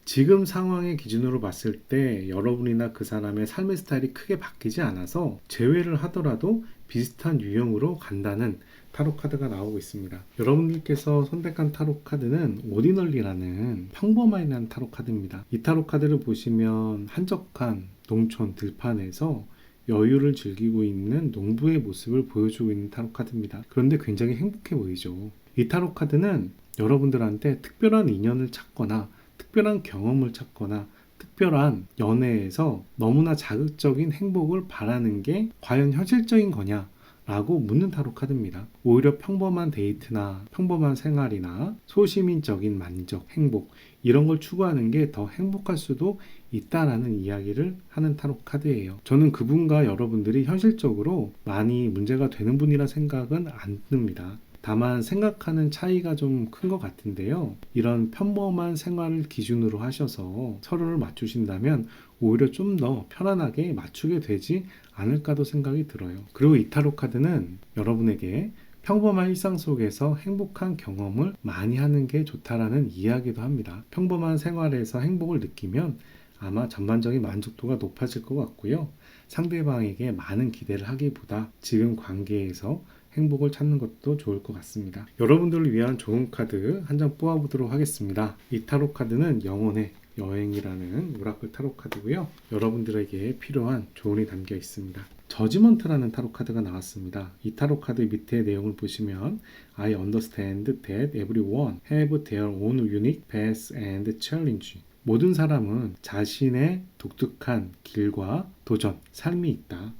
지금 상황의 기준으로 봤을 때 여러분이나 그 사람의 삶의 스타일이 크게 바뀌지 않아서 제외를 하더라도 비슷한 유형으로 간다는 타로 카드가 나오고 있습니다. 여러분들께서 선택한 타로 카드는 오디널리라는 평범한 타로 카드입니다. 이 타로 카드를 보시면 한적한 농촌 들판에서 여유를 즐기고 있는 농부의 모습을 보여주고 있는 타로 카드입니다. 그런데 굉장히 행복해 보이죠. 이 타로 카드는 여러분들한테 특별한 인연을 찾거나 특별한 경험을 찾거나 특별한 연애에서 너무나 자극적인 행복을 바라는 게 과연 현실적인 거냐 라고 묻는 타로 카드입니다. 오히려 평범한 데이트나 평범한 생활이나 소시민적인 만족, 행복 이런 걸 추구하는 게 더 행복할 수도 있다라는 이야기를 하는 타로 카드예요. 저는 그분과 여러분들이 현실적으로 많이 문제가 되는 분이라 생각은 안 듭니다. 다만 생각하는 차이가 좀 큰 것 같은데요. 이런 평범한 생활을 기준으로 하셔서 서로를 맞추신다면 오히려 좀 더 편안하게 맞추게 되지 않을까도 생각이 들어요. 그리고 이 타로 카드는 여러분에게 평범한 일상 속에서 행복한 경험을 많이 하는 게 좋다라는 이야기도 합니다. 평범한 생활에서 행복을 느끼면 아마 전반적인 만족도가 높아질 것 같고요. 상대방에게 많은 기대를 하기보다 지금 관계에서 행복을 찾는 것도 좋을 것 같습니다. 여러분들을 위한 좋은 카드 한 장 뽑아보도록 하겠습니다. 이 타로 카드는 영혼의 여행이라는 오라클 타로 카드고요. 여러분들에게 필요한 조언이 담겨 있습니다. 저지먼트라는 타로 카드가 나왔습니다. 이 타로 카드 밑에 내용을 보시면 I understand that everyone have their own unique path and challenge. 모든 사람은 자신의 독특한 길과 도전, 삶이 있다.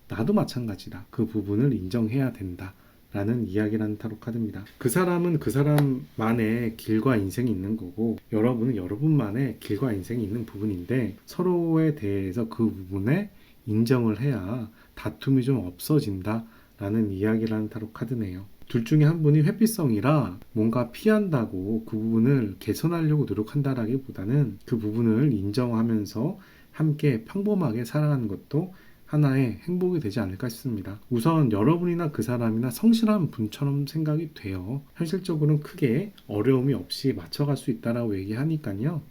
나도 마찬가지다. 그 부분을 인정해야 된다. 라는 이야기라는 타로 카드입니다. 그 사람은 그 사람만의 길과 인생이 있는 거고 여러분은 여러분만의 길과 인생이 있는 부분인데 서로에 대해서 그 부분에 인정을 해야 다툼이 좀 없어진다 라는 이야기라는 타로 카드네요. 둘 중에 한 분이 회피성이라 뭔가 피한다고 그 부분을 개선하려고 노력한다라기보다는 그 부분을 인정하면서 함께 평범하게 살아가는 것도 하나의 행복이 되지 않을까 싶습니다. 우선 여러분이나 그 사람이나 성실한 분처럼 생각이 돼요. 현실적으로는 크게 어려움이 없이 맞춰갈 수 있다라고 얘기하니까요.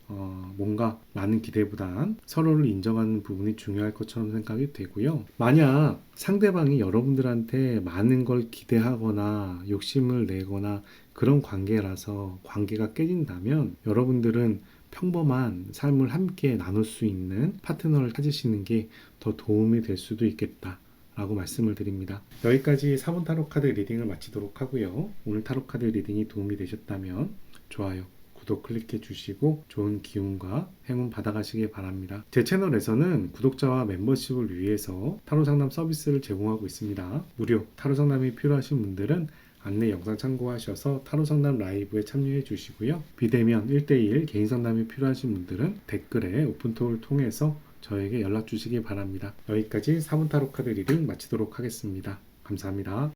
뭔가 많은 기대보단 서로를 인정하는 부분이 중요할 것처럼 생각이 되고요. 만약 상대방이 여러분들한테 많은 걸 기대하거나 욕심을 내거나 그런 관계라서 관계가 깨진다면 여러분들은 평범한 삶을 함께 나눌 수 있는 파트너를 찾으시는 게 더 도움이 될 수도 있겠다 라고 말씀을 드립니다. 여기까지 4번 타로 카드 리딩을 마치도록 하고요. 오늘 타로 카드 리딩이 도움이 되셨다면 좋아요, 구독 클릭해 주시고 좋은 기운과 행운 받아가시길 바랍니다. 제 채널에서는 구독자와 멤버십을 위해서 타로 상담 서비스를 제공하고 있습니다. 무료 타로 상담이 필요하신 분들은 안내 영상 참고하셔서 타로 상담 라이브에 참여해 주시고요. 비대면 1대1 개인 상담이 필요하신 분들은 댓글에 오픈톡을 통해서 저에게 연락 주시기 바랍니다. 여기까지 4번 타로 카드 리딩 마치도록 하겠습니다. 감사합니다.